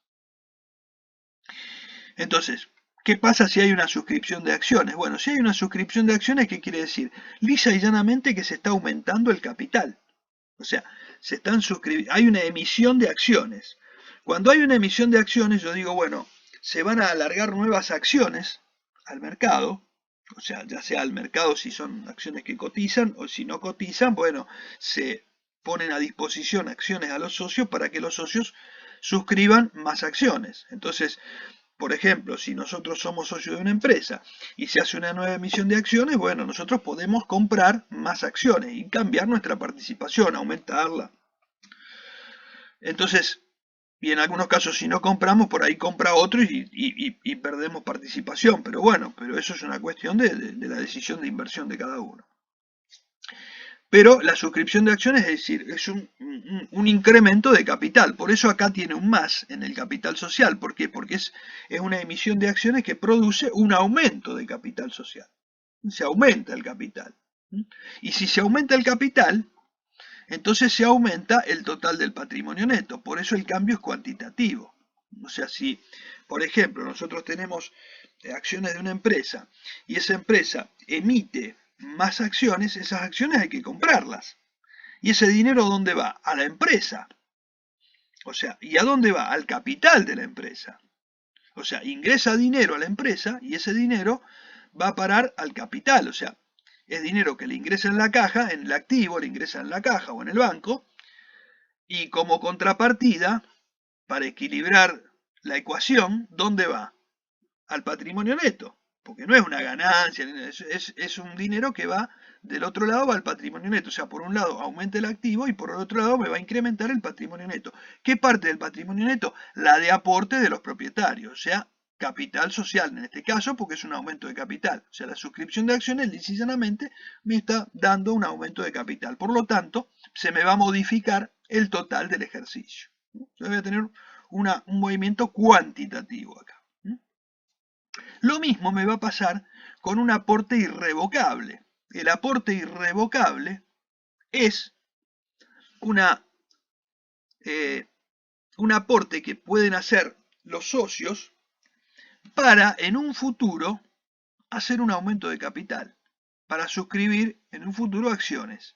Entonces, ¿qué pasa si hay una suscripción de acciones? Bueno, si hay una suscripción de acciones, ¿qué quiere decir? Lisa y llanamente que se está aumentando el capital. O sea, hay una emisión de acciones. Cuando hay una emisión de acciones, yo digo, bueno, se van a alargar nuevas acciones al mercado, o sea, ya sea al mercado si son acciones que cotizan o si no cotizan, bueno, se ponen a disposición acciones a los socios para que los socios suscriban más acciones. Entonces, por ejemplo, si nosotros somos socios de una empresa y se hace una nueva emisión de acciones, bueno, nosotros podemos comprar más acciones y cambiar nuestra participación, aumentarla. Entonces, y en algunos casos si no compramos, por ahí compra otro y perdemos participación. Pero bueno, pero eso es una cuestión de la decisión de inversión de cada uno. Pero la suscripción de acciones, es decir, es un incremento de capital. Por eso acá tiene un más en el capital social. ¿Por qué? Porque es una emisión de acciones que produce un aumento de capital social. Se aumenta el capital. Y si se aumenta el capital, entonces se aumenta el total del patrimonio neto. Por eso el cambio es cuantitativo. O sea, si, por ejemplo, nosotros tenemos acciones de una empresa y esa empresa emite más acciones, esas acciones hay que comprarlas. ¿Y ese dinero dónde va? A la empresa. O sea, ¿y a dónde va? Al capital de la empresa. O sea, ingresa dinero a la empresa y ese dinero va a parar al capital. O sea, es dinero que le ingresa en la caja, en el activo, le ingresa en la caja o en el banco. Y como contrapartida, para equilibrar la ecuación, ¿dónde va? Al patrimonio neto, porque no es una ganancia, es un dinero que va del otro lado, va al patrimonio neto. O sea, por un lado aumenta el activo y por el otro lado me va a incrementar el patrimonio neto. ¿Qué parte del patrimonio neto? La de aporte de los propietarios, o sea, capital social en este caso, porque es un aumento de capital. O sea, la suscripción de acciones lisillanamente me está dando un aumento de capital. Por lo tanto, se me va a modificar el total del ejercicio. Yo voy a tener un movimiento cuantitativo acá. Lo mismo me va a pasar con un aporte irrevocable. El aporte irrevocable es una, un aporte que pueden hacer los socios para en un futuro hacer un aumento de capital, para suscribir en un futuro acciones.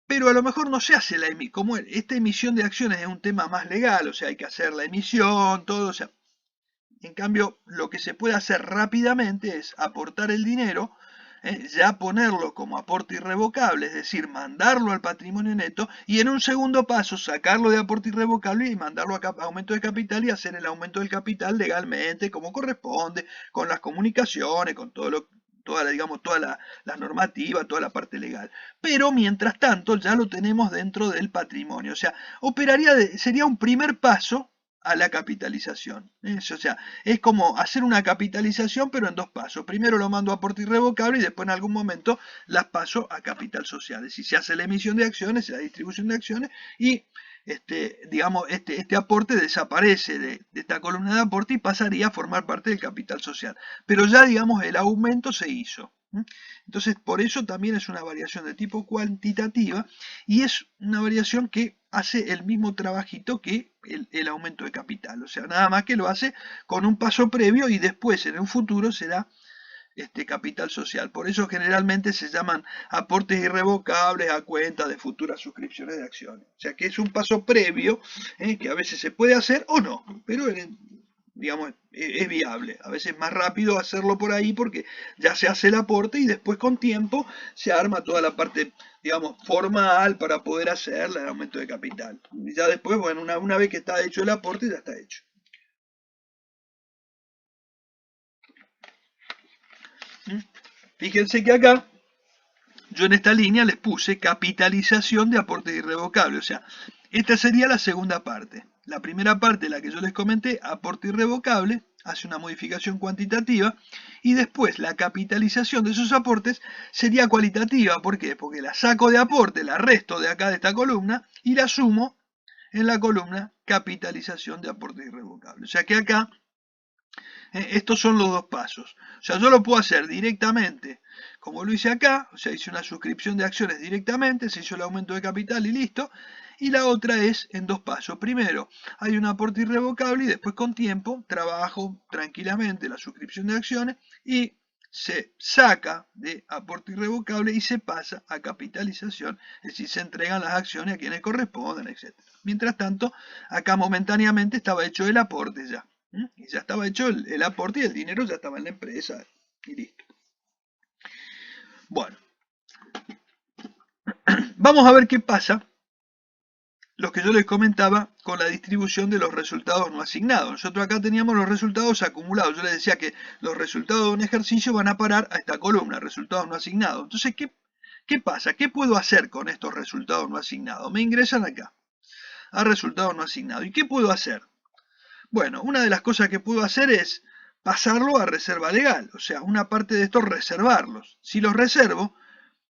Pero a lo mejor no se hace la emisión, como esta emisión de acciones es un tema más legal, o sea, hay que hacer la emisión, todo, o sea, en cambio, lo que se puede hacer rápidamente es aportar el dinero, ya ponerlo como aporte irrevocable, es decir, mandarlo al patrimonio neto y en un segundo paso sacarlo de aporte irrevocable y mandarlo a aumento de capital y hacer el aumento del capital legalmente, como corresponde, con las comunicaciones, con todo lo digamos, toda la normativa, toda la parte legal. Pero mientras tanto ya lo tenemos dentro del patrimonio. O sea, sería un primer paso a la capitalización. O sea, es como hacer una capitalización pero en dos pasos. Primero lo mando a aporte irrevocable y después en algún momento las paso a capital social. Es decir, se hace la emisión de acciones, la distribución de acciones y digamos, este aporte desaparece de esta columna de aporte y pasaría a formar parte del capital social. Pero ya, digamos, el aumento se hizo. Entonces, por eso también es una variación de tipo cuantitativa y es una variación que hace el mismo trabajito que el aumento de capital. O sea, nada más que lo hace con un paso previo y después en un futuro será capital social. Por eso generalmente se llaman aportes irrevocables a cuenta de futuras suscripciones de acciones. O sea que es un paso previo que a veces se puede hacer o no, pero digamos, es viable. A veces es más rápido hacerlo por ahí porque ya se hace el aporte y después con tiempo se arma toda la parte, digamos, formal para poder hacer el aumento de capital. Y ya después, bueno, una vez que está hecho el aporte, ya está hecho. Fíjense que acá yo en esta línea les puse capitalización de aporte irrevocable. O sea, esta sería la segunda parte. La primera parte, la que yo les comenté, aporte irrevocable, hace una modificación cuantitativa. Y después la capitalización de esos aportes sería cualitativa. ¿Por qué? Porque la saco de aporte, la resto de acá de esta columna y la sumo en la columna capitalización de aporte irrevocable. O sea que acá estos son los dos pasos. O sea, yo lo puedo hacer directamente, como lo hice acá, o sea, hice una suscripción de acciones directamente, se hizo el aumento de capital y listo. Y la otra es en dos pasos. Primero, hay un aporte irrevocable y después con tiempo trabajo tranquilamente la suscripción de acciones y se saca de aporte irrevocable y se pasa a capitalización, es decir, se entregan las acciones a quienes correspondan, etc. Mientras tanto, acá momentáneamente estaba hecho el aporte ya. Y ya estaba hecho el aporte y el dinero ya estaba en la empresa. Y listo. Bueno, vamos a ver qué pasa, lo que yo les comentaba con la distribución de los resultados no asignados. Nosotros acá teníamos los resultados acumulados. Yo les decía que los resultados de un ejercicio van a parar a esta columna, resultados no asignados. Entonces, ¿qué pasa? ¿Qué puedo hacer con estos resultados no asignados? Me ingresan acá, a resultados no asignados. ¿Y qué puedo hacer? Bueno, una de las cosas que puedo hacer es pasarlo a reserva legal. O sea, una parte de estos reservarlos. Si los reservo,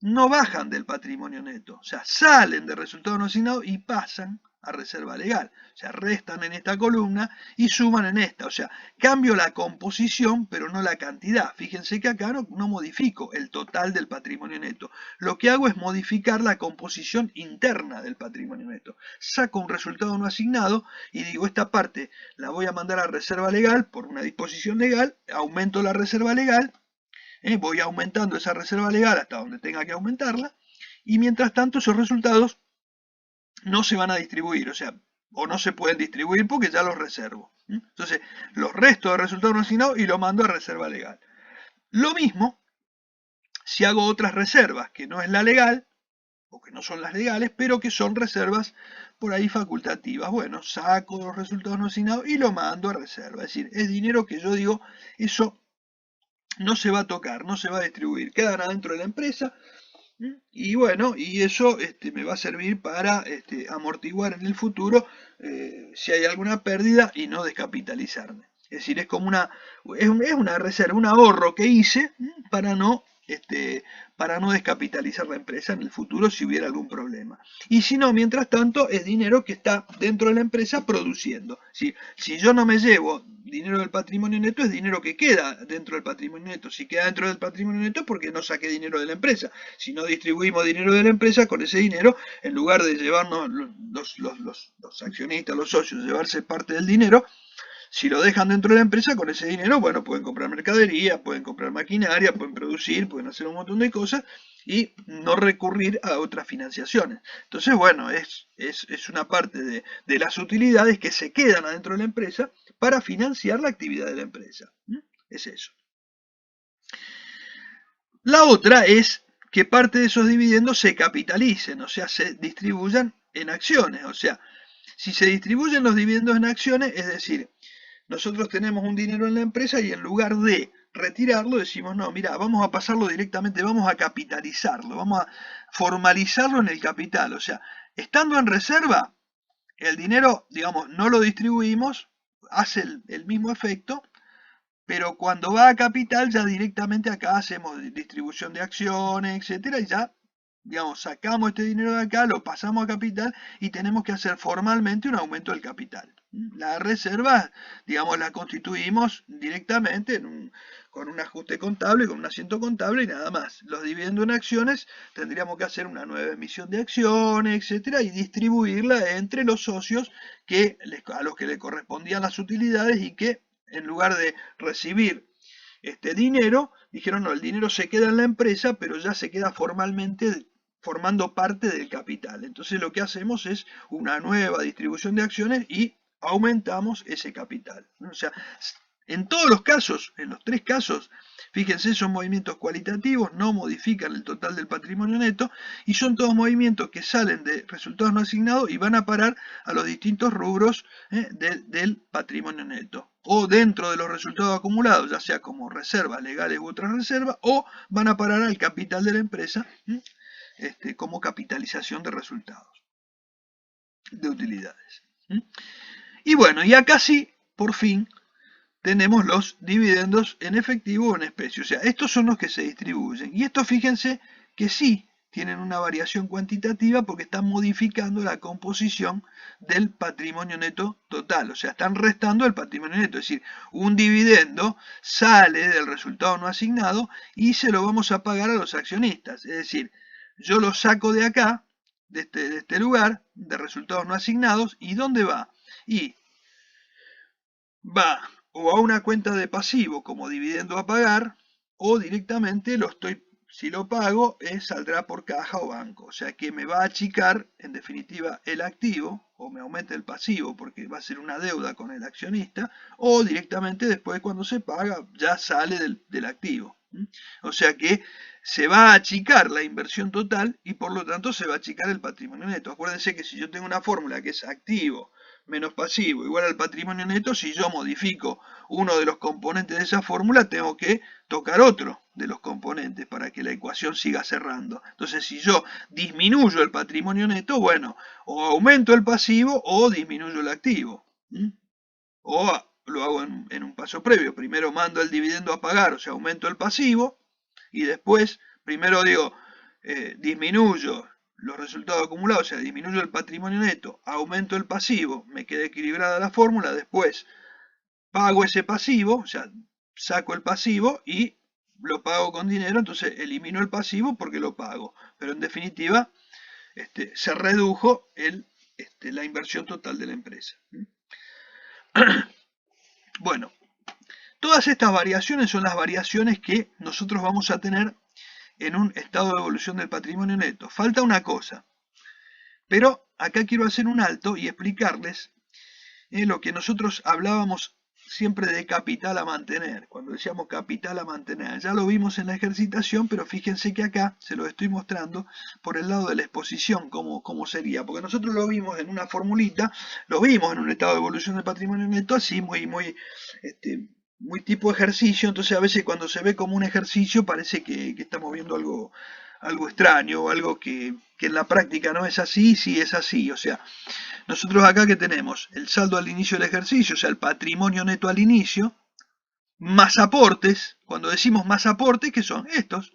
no bajan del patrimonio neto, o sea, salen de resultado no asignado y pasan a reserva legal, o sea, restan en esta columna y suman en esta, o sea, cambio la composición pero no la cantidad. Fíjense que acá no modifico el total del patrimonio neto, lo que hago es modificar la composición interna del patrimonio neto. Saco un resultado no asignado y digo, esta parte la voy a mandar a reserva legal por una disposición legal, aumento la reserva legal, voy aumentando esa reserva legal hasta donde tenga que aumentarla, y mientras tanto esos resultados no se van a distribuir, o sea, o no se pueden distribuir porque ya los reservo. Entonces, los restos de resultados no asignados y lo mando a reserva legal. Lo mismo si hago otras reservas, que no es la legal, o que no son las legales, pero que son reservas por ahí facultativas. Bueno, saco los resultados no asignados y lo mando a reserva. Es decir, es dinero que yo digo, eso no se va a tocar, no se va a distribuir, quedan adentro de la empresa. Y bueno, y eso me va a servir para amortiguar en el futuro si hay alguna pérdida y no descapitalizarme. Es decir, es como es una reserva, un ahorro que hice para no descapitalizar la empresa en el futuro si hubiera algún problema. Y si no, mientras tanto, es dinero que está dentro de la empresa produciendo. Si yo no me llevo dinero del patrimonio neto, es dinero que queda dentro del patrimonio neto. Si queda dentro del patrimonio neto es porque no saqué dinero de la empresa. Si no distribuimos dinero de la empresa, con ese dinero, en lugar de llevarnos los accionistas, los socios, llevarse parte del dinero, si lo dejan dentro de la empresa, con ese dinero, bueno, pueden comprar mercadería, pueden comprar maquinaria, pueden producir, pueden hacer un montón de cosas y no recurrir a otras financiaciones. Entonces, bueno, es una parte de las utilidades que se quedan adentro de la empresa para financiar la actividad de la empresa. Es eso. La otra es que parte de esos dividendos se capitalicen, o sea, se distribuyan en acciones. O sea, si se distribuyen los dividendos en acciones, es decir, nosotros tenemos un dinero en la empresa y en lugar de retirarlo decimos, no, mira, vamos a pasarlo directamente, vamos a capitalizarlo, vamos a formalizarlo en el capital. O sea, estando en reserva, el dinero, digamos, no lo distribuimos, hace el mismo efecto, pero cuando va a capital ya directamente acá hacemos distribución de acciones, etcétera, y ya, digamos, sacamos este dinero de acá, lo pasamos a capital y tenemos que hacer formalmente un aumento del capital. La reserva, digamos, la constituimos directamente con un ajuste contable, con un asiento contable y nada más. Los dividendos en acciones tendríamos que hacer una nueva emisión de acciones, etcétera, y distribuirla entre los socios a los que le correspondían las utilidades y que en lugar de recibir este dinero, dijeron no, el dinero se queda en la empresa, pero ya se queda formalmente formando parte del capital. Entonces lo que hacemos es una nueva distribución de acciones y aumentamos ese capital. O sea, en todos los casos, en los tres casos, fíjense, son movimientos cualitativos, no modifican el total del patrimonio neto y son todos movimientos que salen de resultados no asignados y van a parar a los distintos rubros del patrimonio neto. O dentro de los resultados acumulados, ya sea como reservas legales u otras reservas, o van a parar al capital de la empresa como capitalización de resultados, de utilidades. Y bueno, y acá sí, por fin, tenemos los dividendos en efectivo o en especie. O sea, estos son los que se distribuyen. Y estos, fíjense que sí tienen una variación cuantitativa porque están modificando la composición del patrimonio neto total. O sea, están restando el patrimonio neto. Es decir, un dividendo sale del resultado no asignado y se lo vamos a pagar a los accionistas. Es decir, yo lo saco de acá, de este lugar, de resultados no asignados. ¿Y dónde va? Y va o a una cuenta de pasivo como dividendo a pagar, o directamente si lo pago, saldrá por caja o banco. O sea que me va a achicar, en definitiva, el activo, o me aumenta el pasivo porque va a ser una deuda con el accionista, o directamente después cuando se paga ya sale del activo. O sea que se va a achicar la inversión total y por lo tanto se va a achicar el patrimonio neto. Acuérdense que si yo tengo una fórmula que es activo menos pasivo igual al patrimonio neto, si yo modifico uno de los componentes de esa fórmula, tengo que tocar otro de los componentes para que la ecuación siga cerrando. Entonces, si yo disminuyo el patrimonio neto, bueno, o aumento el pasivo o disminuyo el activo. O lo hago en un paso previo. Primero mando el dividendo a pagar, o sea, aumento el pasivo, y después, primero digo, disminuyo los resultados acumulados, o sea, disminuyo el patrimonio neto, aumento el pasivo, me queda equilibrada la fórmula, después pago ese pasivo, o sea, saco el pasivo y lo pago con dinero, entonces elimino el pasivo porque lo pago. Pero en definitiva, se redujo la inversión total de la empresa. Bueno, todas estas variaciones son las variaciones que nosotros vamos a tener en un estado de evolución del patrimonio neto. Falta una cosa, pero acá quiero hacer un alto y explicarles lo que nosotros hablábamos siempre de capital a mantener. Cuando decíamos capital a mantener, ya lo vimos en la ejercitación, pero fíjense que acá se lo estoy mostrando por el lado de la exposición, cómo sería. Porque nosotros lo vimos en una formulita, lo vimos en un estado de evolución del patrimonio neto, así muy tipo ejercicio. Entonces a veces cuando se ve como un ejercicio parece que estamos viendo algo extraño, algo que en la práctica no es así, sí es así. O sea, nosotros acá que tenemos el saldo al inicio del ejercicio, o sea, el patrimonio neto al inicio, más aportes. Cuando decimos más aportes, ¿qué son? Estos.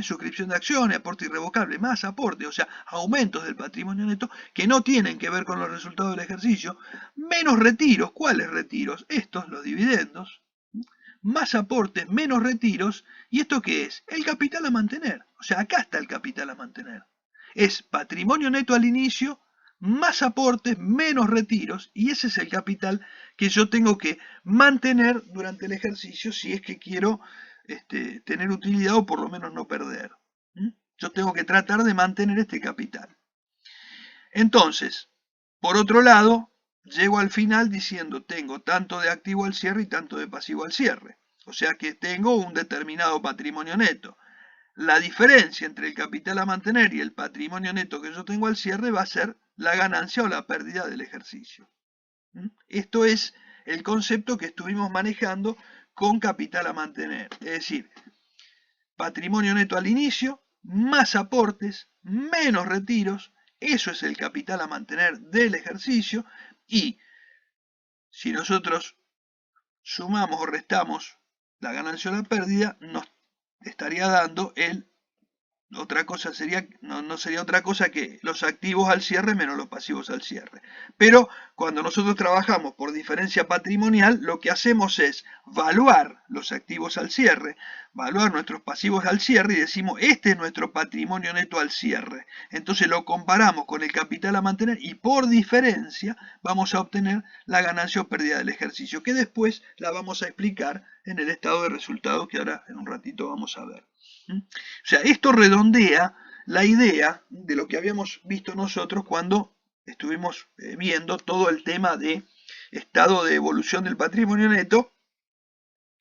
Suscripción de acciones, aporte irrevocable, más aporte, o sea, aumentos del patrimonio neto que no tienen que ver con los resultados del ejercicio, menos retiros. ¿Cuáles retiros? Estos, los dividendos, más aportes, menos retiros. ¿Y esto qué es? El capital a mantener. O sea, acá está el capital a mantener. Es patrimonio neto al inicio, más aportes, menos retiros, y ese es el capital que yo tengo que mantener durante el ejercicio si es que quiero tener utilidad o por lo menos no perder. Yo tengo que tratar de mantener este capital. Entonces, por otro lado, llego al final diciendo tengo tanto de activo al cierre y tanto de pasivo al cierre. O sea que tengo un determinado patrimonio neto. La diferencia entre el capital a mantener y el patrimonio neto que yo tengo al cierre va a ser la ganancia o la pérdida del ejercicio. Esto es el concepto que estuvimos manejando con capital a mantener. Es decir, patrimonio neto al inicio, más aportes, menos retiros. Eso es el capital a mantener del ejercicio. Y si nosotros sumamos o restamos la ganancia o la pérdida, nos estaría dando otra cosa sería, no sería otra cosa que los activos al cierre menos los pasivos al cierre. Pero cuando nosotros trabajamos por diferencia patrimonial, lo que hacemos es valuar los activos al cierre, valuar nuestros pasivos al cierre y decimos, este es nuestro patrimonio neto al cierre. Entonces lo comparamos con el capital a mantener y por diferencia vamos a obtener la ganancia o pérdida del ejercicio, que después la vamos a explicar en el estado de resultados que ahora en un ratito vamos a ver. O sea, esto redondea la idea de lo que habíamos visto nosotros cuando estuvimos viendo todo el tema de estado de evolución del patrimonio neto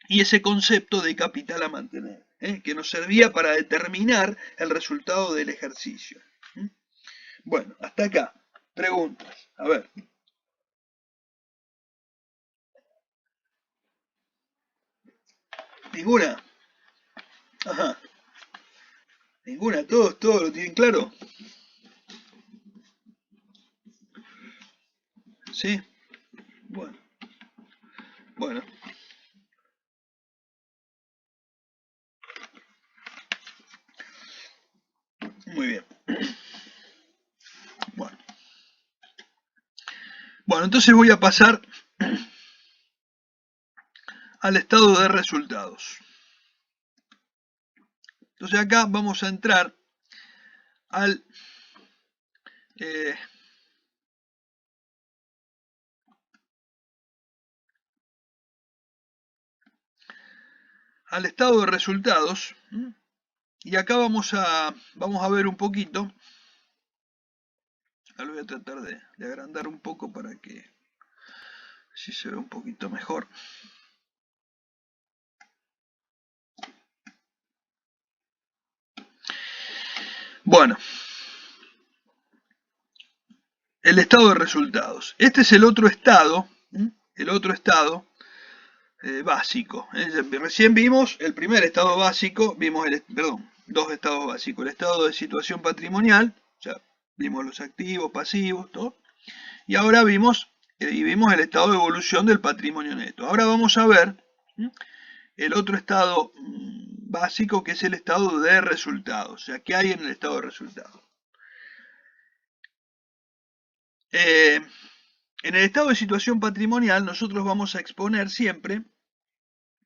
y ese concepto de capital a mantener, que nos servía para determinar el resultado del ejercicio. Bueno, hasta acá. Preguntas. A ver. ¿Ninguna? Ajá. ¿Ninguna? ¿Todos lo tienen claro? ¿Sí? Bueno. Bueno. Muy bien. Bueno. Bueno, entonces voy a pasar al estado de resultados. Entonces acá vamos a entrar al al estado de resultados y acá vamos a ver un poquito. Lo voy a tratar de agrandar un poco para que así se vea un poquito mejor. Bueno, el estado de resultados. Este es el otro estado, básico. Recién vimos el primer estado básico, perdón, dos estados básicos. El estado de situación patrimonial, o sea, vimos los activos, pasivos, todo. Y ahora vimos el estado de evolución del patrimonio neto. Ahora vamos a ver el otro estado básico, que es el estado de resultados. O sea, ¿qué hay en el estado de resultados? En el estado de situación patrimonial nosotros vamos a exponer siempre,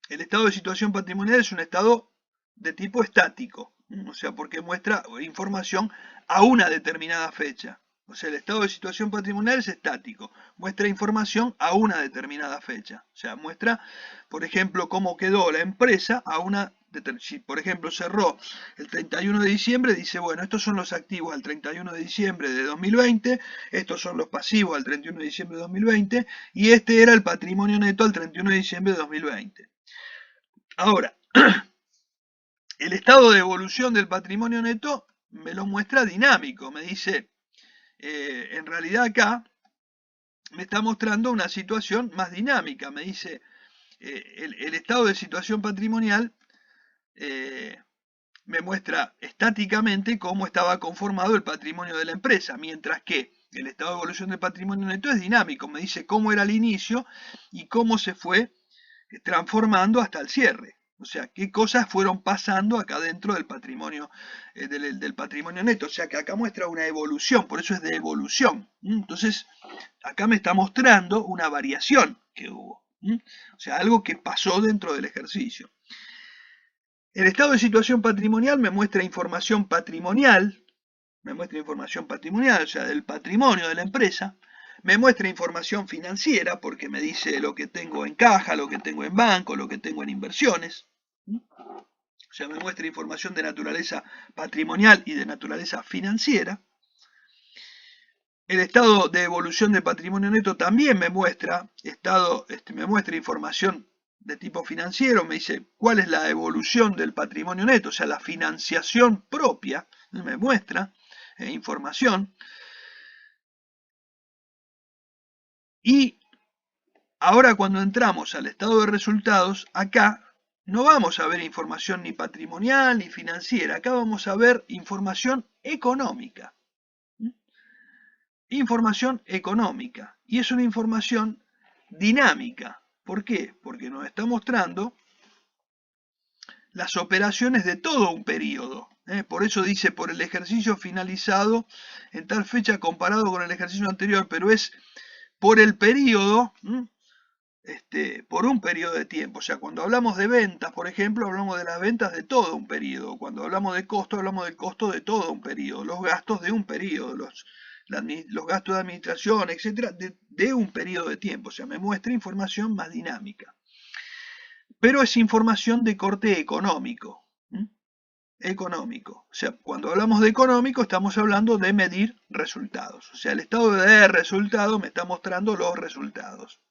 el estado de situación patrimonial es un estado de tipo estático, o sea, porque muestra información a una determinada fecha. O sea, el estado de situación patrimonial es estático, muestra información a una determinada fecha. O sea, muestra, por ejemplo, cómo quedó la empresa a una, si por ejemplo cerró el 31 de diciembre, dice, bueno, estos son los activos al 31 de diciembre de 2020, estos son los pasivos al 31 de diciembre de 2020, y este era el patrimonio neto al 31 de diciembre de 2020. Ahora, el estado de evolución del patrimonio neto me lo muestra dinámico, me dice, en realidad acá me está mostrando una situación más dinámica, me dice, el estado de situación patrimonial me muestra estáticamente cómo estaba conformado el patrimonio de la empresa, mientras que el estado de evolución del patrimonio neto es dinámico, me dice cómo era al inicio y cómo se fue transformando hasta el cierre. O sea, qué cosas fueron pasando acá dentro del patrimonio, del patrimonio neto. O sea, que acá muestra una evolución, por eso es de evolución. Entonces, acá me está mostrando una variación que hubo. O sea, algo que pasó dentro del ejercicio. El estado de situación patrimonial me muestra información patrimonial, o sea, del patrimonio de la empresa. Me muestra información financiera porque me dice lo que tengo en caja, lo que tengo en banco, lo que tengo en inversiones. O sea, me muestra información de naturaleza patrimonial y de naturaleza financiera. El estado de evolución del patrimonio neto también me muestra información de tipo financiero, me dice cuál es la evolución del patrimonio neto, o sea, la financiación propia, me muestra información. Y ahora cuando entramos al estado de resultados, acá no vamos a ver información ni patrimonial ni financiera, acá vamos a ver información económica. Información económica. Y es una información dinámica. ¿Por qué? Porque nos está mostrando las operaciones de todo un periodo. Por eso dice por el ejercicio finalizado en tal fecha comparado con el ejercicio anterior, pero es por el periodo, por un periodo de tiempo. O sea, cuando hablamos de ventas, por ejemplo, hablamos de las ventas de todo un periodo. Cuando hablamos de costo, hablamos del costo de todo un periodo, los gastos de un periodo, los gastos de administración, etcétera, de un periodo de tiempo. O sea, me muestra información más dinámica. Pero es información de corte económico. Económico. O sea, cuando hablamos de económico estamos hablando de medir resultados. O sea, el estado de resultado me está mostrando los resultados.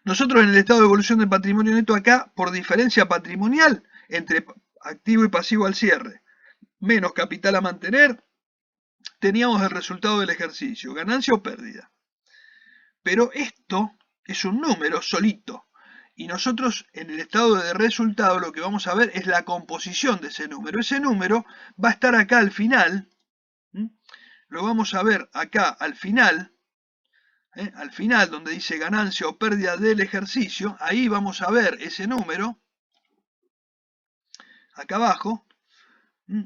Nosotros en el estado de evolución del patrimonio neto acá, por diferencia patrimonial entre activo y pasivo al cierre, menos capital a mantener, teníamos el resultado del ejercicio, ganancia o pérdida. Pero esto es un número solito. Y nosotros en el estado de resultado lo que vamos a ver es la composición de ese número. Ese número va a estar acá al final. Lo vamos a ver acá al final. Al final donde dice ganancia o pérdida del ejercicio. Ahí vamos a ver ese número. Acá abajo.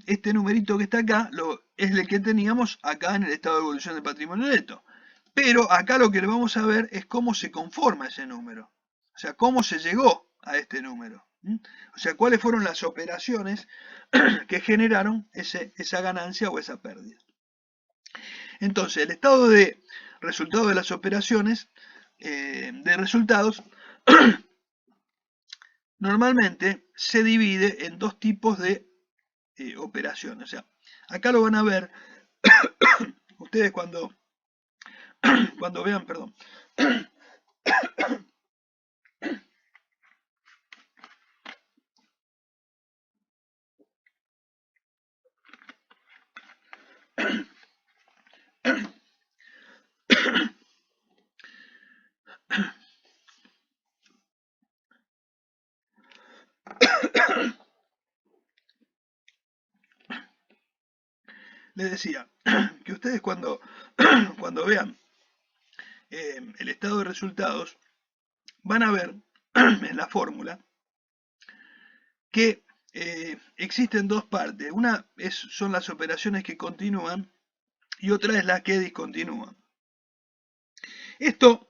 Este numerito que está acá es el que teníamos acá en el estado de evolución del patrimonio neto. Pero acá lo que le vamos a ver es cómo se conforma ese número. O sea, cómo se llegó a este número. O sea, cuáles fueron las operaciones que generaron esa ganancia o esa pérdida. Entonces, el estado de resultado de las operaciones, de resultados, normalmente se divide en dos tipos de operaciones. O sea, acá lo van a ver ustedes cuando vean, perdón. les decía que ustedes cuando vean el estado de resultados, van a ver en la fórmula que existen dos partes. Una son las operaciones que continúan y otra es la que discontinúan. Esto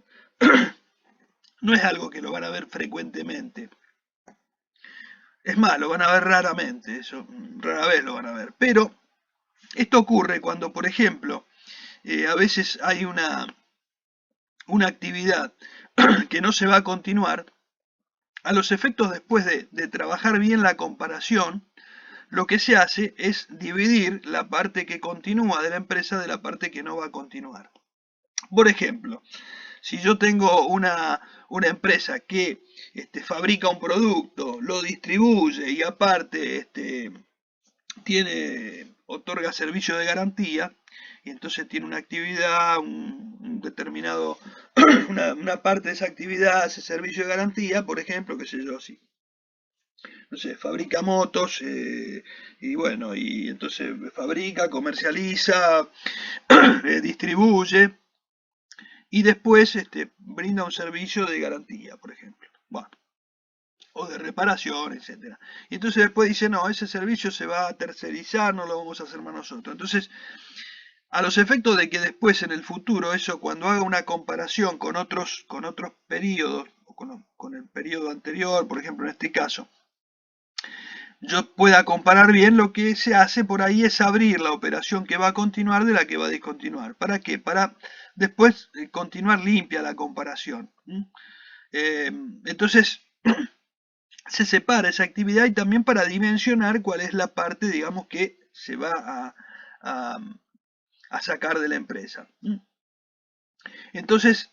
no es algo que lo van a ver frecuentemente. Es más, lo van a ver raramente, eso rara vez lo van a ver. Pero esto ocurre cuando, por ejemplo, a veces hay una actividad que no se va a continuar. A los efectos, después de trabajar bien la comparación, lo que se hace es dividir la parte que continúa de la empresa de la parte que no va a continuar. Por ejemplo, si yo tengo una empresa que fabrica un producto, lo distribuye y aparte otorga servicio de garantía, y entonces tiene una actividad, un determinado, una parte de esa actividad hace servicio de garantía, por ejemplo, qué sé yo, sí, no sé, fabrica motos, y bueno, y entonces fabrica, comercializa, distribuye, y después brinda un servicio de garantía, por ejemplo. Bueno, o de reparación, etcétera. Y entonces después dice, no, ese servicio se va a tercerizar, no lo vamos a hacer más nosotros. Entonces, a los efectos de que después en el futuro, eso cuando haga una comparación con otros periodos, o con el periodo anterior, por ejemplo en este caso, yo pueda comparar bien, lo que se hace por ahí es abrir la operación que va a continuar de la que va a discontinuar. ¿Para qué? Para después continuar limpia la comparación. Entonces, se separa esa actividad y también para dimensionar cuál es la parte, digamos, que se va a sacar de la empresa. Entonces,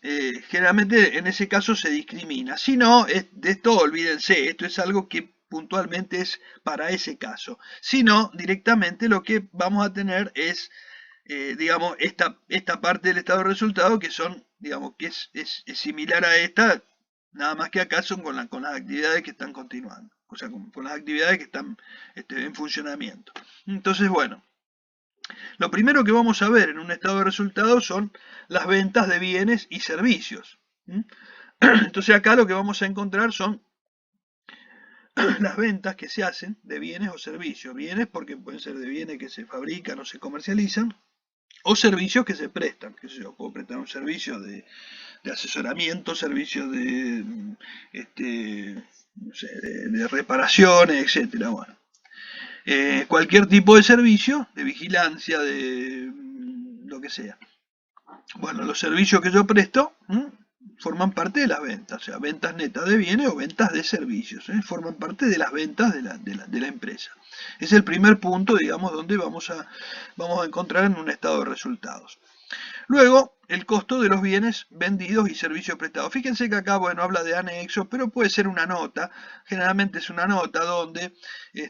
generalmente en ese caso se discrimina. Si no, de esto olvídense, esto es algo que puntualmente es para ese caso. Si no, directamente lo que vamos a tener es, digamos, esta parte del estado de resultado que son, digamos, que es similar a esta, nada más que acá son con las actividades que están continuando, o sea, con las actividades que están en funcionamiento. Entonces, bueno. Lo primero que vamos a ver en un estado de resultados son las ventas de bienes y servicios. Entonces acá lo que vamos a encontrar son las ventas que se hacen de bienes o servicios. Bienes porque pueden ser de bienes que se fabrican o se comercializan, o servicios que se prestan. Que yo puedo prestar un servicio de asesoramiento, servicio no sé, de reparaciones, etcétera. Bueno. Cualquier tipo de servicio, de vigilancia, de lo que sea. Bueno, los servicios que yo presto forman parte de las ventas, o sea, ventas netas de bienes o ventas de servicios, forman parte de las ventas de la empresa. Es el primer punto, digamos, donde vamos a encontrar en un estado de resultados. Luego, el costo de los bienes vendidos y servicios prestados. Fíjense que acá, bueno, habla de anexos, pero puede ser una nota. Generalmente es una nota donde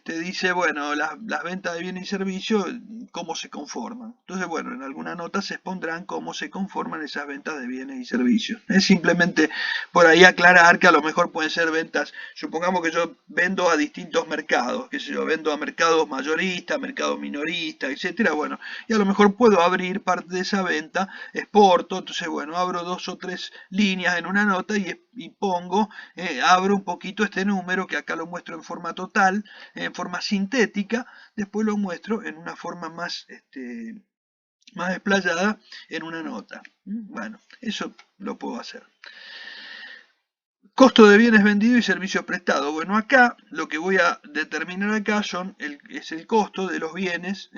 dice, bueno, las ventas de bienes y servicios, cómo se conforman. Entonces, bueno, en alguna nota se expondrán cómo se conforman esas ventas de bienes y servicios. Es simplemente por ahí aclarar que a lo mejor pueden ser ventas, supongamos que yo vendo a distintos mercados, que yo vendo a mercados mayoristas, mercados minoristas, etcétera. Bueno, y a lo mejor puedo abrir parte de esa venta, exporto, entonces bueno, abro 2 o 3 líneas en una nota y pongo, abro un poquito este número, que acá lo muestro en forma total, en forma sintética, después lo muestro en una forma más desplayada en una nota. Bueno, eso lo puedo hacer. Costo de bienes vendidos y servicios prestados. Bueno, acá lo que voy a determinar acá es el costo de los bienes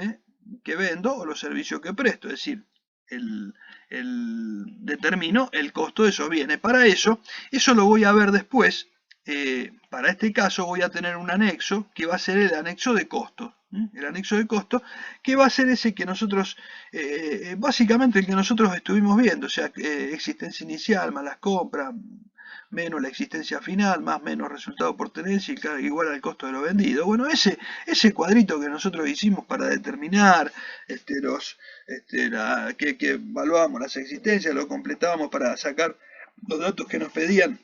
que vendo o los servicios que presto, es decir, determino el costo de esos bienes. Para eso lo voy a ver después. Para este caso voy a tener un anexo que va a ser el anexo de costos. El anexo de costo, que va a ser ese que nosotros, básicamente el que nosotros estuvimos viendo, o sea, existencia inicial más las compras, menos la existencia final, más menos resultado por tenencia igual al costo de lo vendido. Bueno, ese cuadrito que nosotros hicimos para determinar que evaluábamos las existencias, lo completábamos para sacar los datos que nos pedían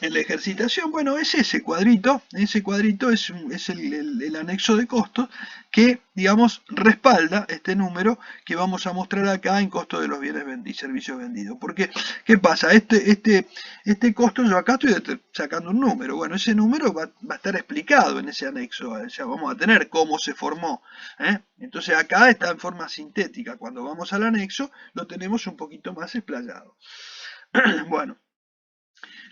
en la ejercitación, bueno, es ese cuadrito es el anexo de costos que, digamos, respalda este número que vamos a mostrar acá en costo de los bienes y servicios vendidos. Porque, ¿qué pasa? Este costo, yo acá estoy sacando un número, bueno, ese número va a estar explicado en ese anexo, ya vamos a tener cómo se formó, ¿eh? Entonces acá está en forma sintética, cuando vamos al anexo lo tenemos un poquito más explayado. Bueno.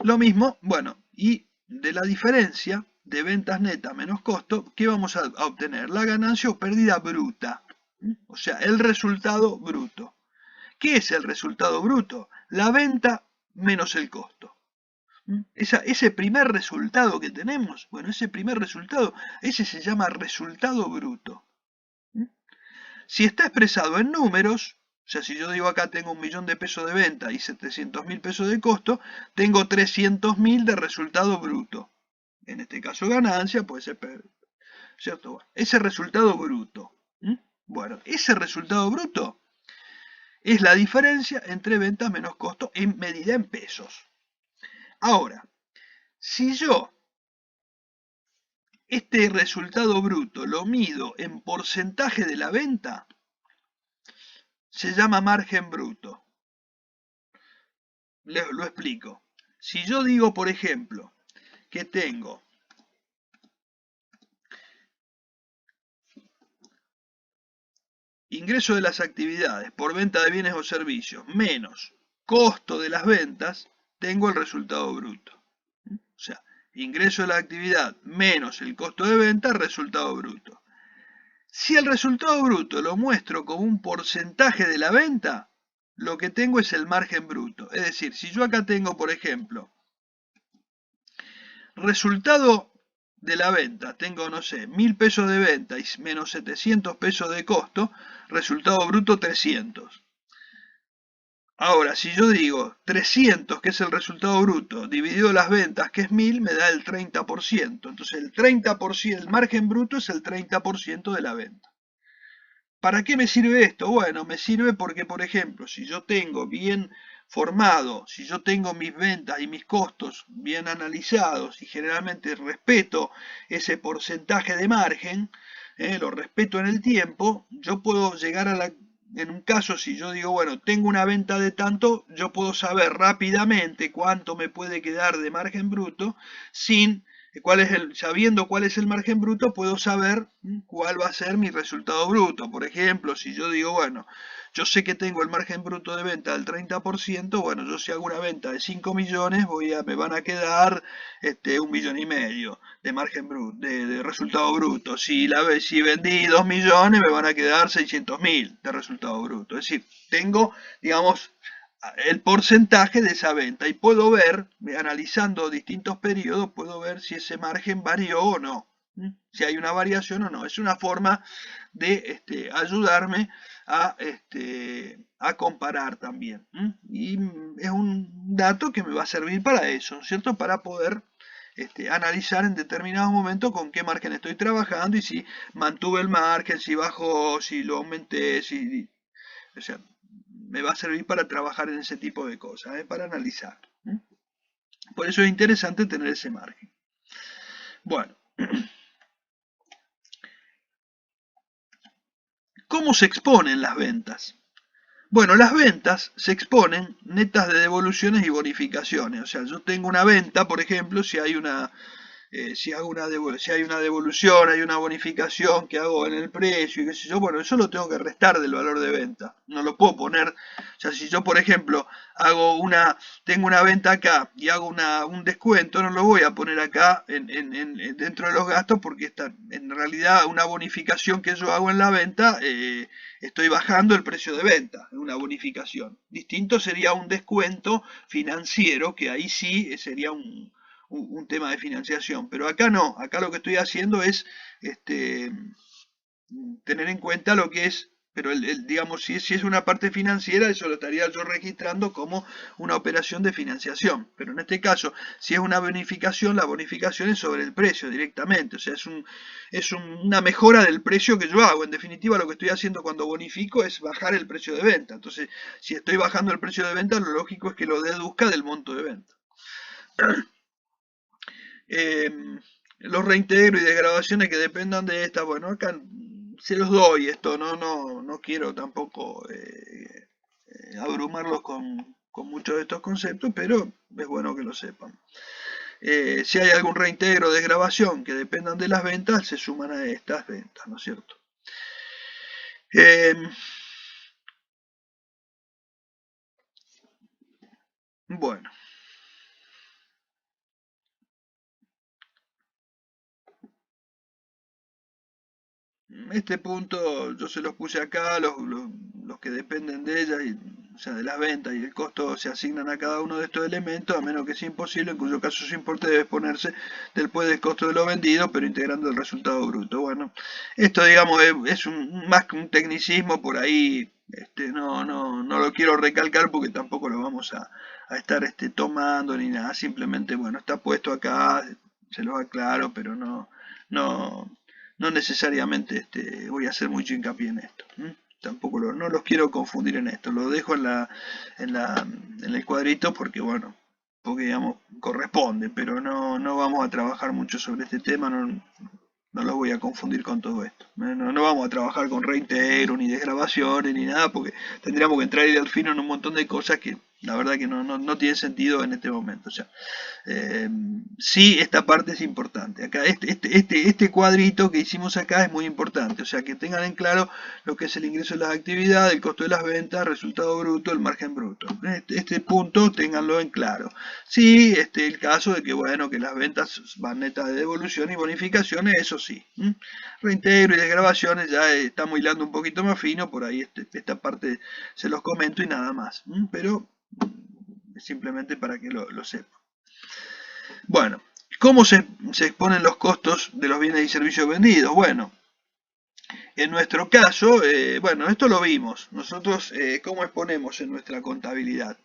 Lo mismo, bueno, y de la diferencia de ventas netas menos costo, ¿qué vamos a obtener? La ganancia o pérdida bruta. O sea, el resultado bruto. ¿Qué es el resultado bruto? La venta menos el costo. Ese primer resultado que tenemos, bueno, ese primer resultado, ese se llama resultado bruto. Si está expresado en números, o sea, si yo digo acá tengo 1.000.000 de pesos de venta y 700.000 pesos de costo, tengo 300.000 de resultado bruto. En este caso ganancia, puede ser pérdida, ¿cierto? Bueno, ese resultado bruto. Bueno, ese resultado bruto es la diferencia entre ventas menos costo en medida en pesos. Ahora, si yo este resultado bruto lo mido en porcentaje de la venta, se llama margen bruto. Lo explico. Si yo digo, por ejemplo, que tengo ingreso de las actividades por venta de bienes o servicios menos costo de las ventas, tengo el resultado bruto. O sea, ingreso de la actividad menos el costo de venta, resultado bruto. Si el resultado bruto lo muestro como un porcentaje de la venta, lo que tengo es el margen bruto. Es decir, si yo acá tengo, por ejemplo, resultado de la venta, tengo, no sé, 1.000 pesos de venta y menos 700 pesos de costo, resultado bruto 300. Ahora, si yo digo 300, que es el resultado bruto, dividido las ventas, que es 1.000, me da el 30%. Entonces el 30%, el margen bruto es el 30% de la venta. ¿Para qué me sirve esto? Bueno, me sirve porque, por ejemplo, si yo tengo bien formado, si yo tengo mis ventas y mis costos bien analizados y generalmente respeto ese porcentaje de margen, lo respeto en el tiempo, yo puedo llegar a en un caso, si yo digo, bueno, tengo una venta de tanto, yo puedo saber rápidamente cuánto me puede quedar de margen bruto sabiendo cuál es el margen bruto, puedo saber cuál va a ser mi resultado bruto. Por ejemplo, si yo digo, bueno, yo sé que tengo el margen bruto de venta del 30%, bueno, yo si hago una venta de 5 millones, me van a quedar 1,5 millones de margen bruto, de resultado bruto. Si vendí 2 millones, me van a quedar 600.000 de resultado bruto. Es decir, tengo, digamos, el porcentaje de esa venta y puedo ver, analizando distintos periodos, puedo ver si ese margen varió o no, si hay una variación o no. Es una forma de ayudarme a comparar también, y es un dato que me va a servir para eso, ¿cierto? Para poder analizar en determinados momentos con qué margen estoy trabajando y si mantuve el margen, si bajó, si lo aumenté, o sea, me va a servir para trabajar en ese tipo de cosas, para analizar. Por eso es interesante tener ese margen. Bueno, ¿cómo se exponen las ventas? Bueno, las ventas se exponen netas de devoluciones y bonificaciones. O sea, yo tengo una venta, por ejemplo, si hay una devolución, hay una bonificación que hago en el precio y qué sé yo, bueno, eso lo tengo que restar del valor de venta. No lo puedo poner, o sea, si yo, por ejemplo, tengo una venta acá y hago un descuento, no lo voy a poner acá dentro de los gastos porque en realidad una bonificación que yo hago en la venta, estoy bajando el precio de venta, una bonificación. Distinto sería un descuento financiero, que ahí sí sería un tema de financiación, pero acá no, acá lo que estoy haciendo es tener en cuenta lo que es, pero digamos, si es una parte financiera, eso lo estaría yo registrando como una operación de financiación, pero en este caso, si es una bonificación, la bonificación es sobre el precio directamente, o sea, es una mejora del precio que yo hago. En definitiva, lo que estoy haciendo cuando bonifico es bajar el precio de venta. Entonces, si estoy bajando el precio de venta, lo lógico es que lo deduzca del monto de venta. Los reintegros y desgrabaciones que dependan de esta, bueno, acá se los doy esto, no quiero tampoco abrumarlos con muchos de estos conceptos, pero es bueno que lo sepan. Si hay algún reintegro o desgrabación que dependan de las ventas, se suman a estas ventas, ¿no es cierto? Bueno, este punto yo se los puse acá, los que dependen de ella, o sea, de las ventas y el costo se asignan a cada uno de estos elementos, a menos que sea imposible, en cuyo caso su importe debe exponerse después del costo de lo vendido, pero integrando el resultado bruto. Bueno, esto digamos es más que un tecnicismo por ahí, no lo quiero recalcar porque tampoco lo vamos a estar tomando ni nada, simplemente, bueno, está puesto acá, se los aclaro, pero no, no necesariamente voy a hacer mucho hincapié en esto. Tampoco no los quiero confundir en esto. Lo dejo en el cuadrito porque, bueno, porque digamos, corresponde, pero no vamos a trabajar mucho sobre este tema, no los voy a confundir con todo esto. No vamos a trabajar con reintegro, ni desgrabaciones, ni nada, porque tendríamos que entrar y al fino en un montón de cosas que la verdad que no tiene sentido en este momento. O sea, sí, esta parte es importante. Acá, este cuadrito que hicimos acá es muy importante. O sea, que tengan en claro lo que es el ingreso de las actividades, el costo de las ventas, resultado bruto, el margen bruto. Este punto, ténganlo en claro. Sí, el caso de que, bueno, que las ventas van netas de devolución y bonificaciones, eso sí. Reintegro y desgrabaciones ya estamos hilando un poquito más fino, por ahí esta parte se los comento y nada más. Pero simplemente para que lo sepan. Bueno, ¿cómo se exponen los costos de los bienes y servicios vendidos? Bueno, en nuestro caso, bueno, esto lo vimos. Nosotros, ¿cómo exponemos en nuestra contabilidad?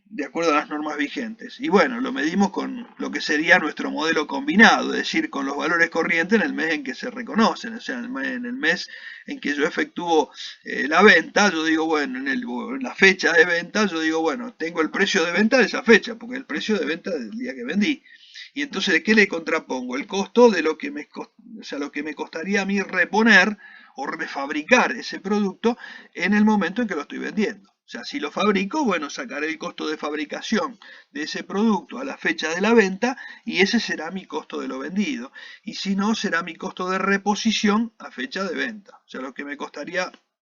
De acuerdo a las normas vigentes. Y bueno, lo medimos con lo que sería nuestro modelo combinado, es decir, con los valores corrientes en el mes en que se reconocen, o sea, en el mes en que yo efectúo la venta, yo digo, bueno, en la fecha de venta, yo digo, bueno, tengo el precio de venta de esa fecha, porque el precio de venta del día que vendí. Y entonces, ¿de qué le contrapongo? El costo de lo que o sea, lo que me costaría a mí reponer o refabricar ese producto en el momento en que lo estoy vendiendo. O sea, si lo fabrico, bueno, sacaré el costo de fabricación de ese producto a la fecha de la venta y ese será mi costo de lo vendido. Y si no, será mi costo de reposición a fecha de venta. O sea, lo que me costaría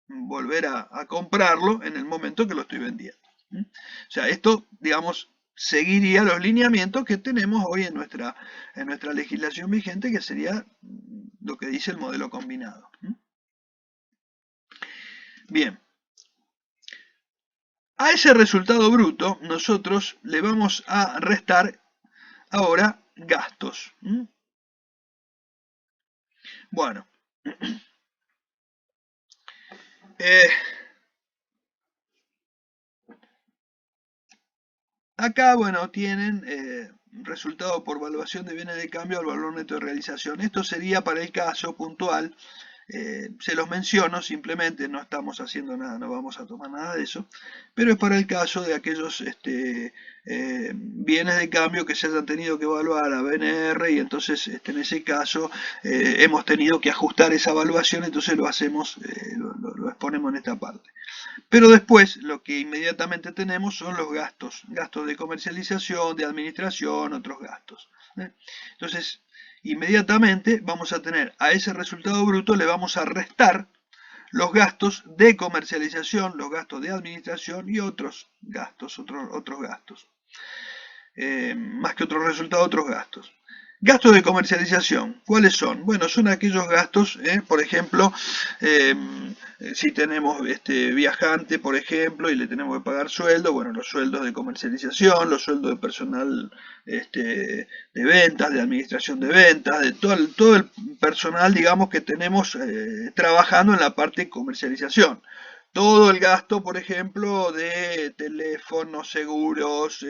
volver a comprarlo en el momento que lo estoy vendiendo. O sea, esto, digamos, seguiría los lineamientos que tenemos hoy en nuestra legislación vigente, que sería lo que dice el modelo combinado. Bien. A ese resultado bruto nosotros le vamos a restar ahora gastos. Bueno, acá, bueno, tienen resultado por evaluación de bienes de cambio al valor neto de realización. Esto sería para el caso puntual. Se los menciono, simplemente no estamos haciendo nada, no vamos a tomar nada de eso, pero es para el caso de aquellos bienes de cambio que se hayan tenido que evaluar a BNR y entonces en ese caso hemos tenido que ajustar esa evaluación, entonces lo hacemos, lo exponemos en esta parte. Pero después lo que inmediatamente tenemos son los gastos, gastos de comercialización, de administración, otros gastos. Entonces, inmediatamente vamos a tener a ese resultado bruto, le vamos a restar los gastos de comercialización, los gastos de administración y otros gastos, otros gastos. Más que otros resultados, otros gastos. Gastos de comercialización, ¿cuáles son? Bueno, son aquellos gastos, por ejemplo, si tenemos viajante, por ejemplo, y le tenemos que pagar sueldo, bueno, los sueldos de comercialización, los sueldos de personal de ventas, de administración de ventas, de todo el personal, digamos, que tenemos trabajando en la parte de comercialización. Todo el gasto, por ejemplo, de teléfonos, seguros,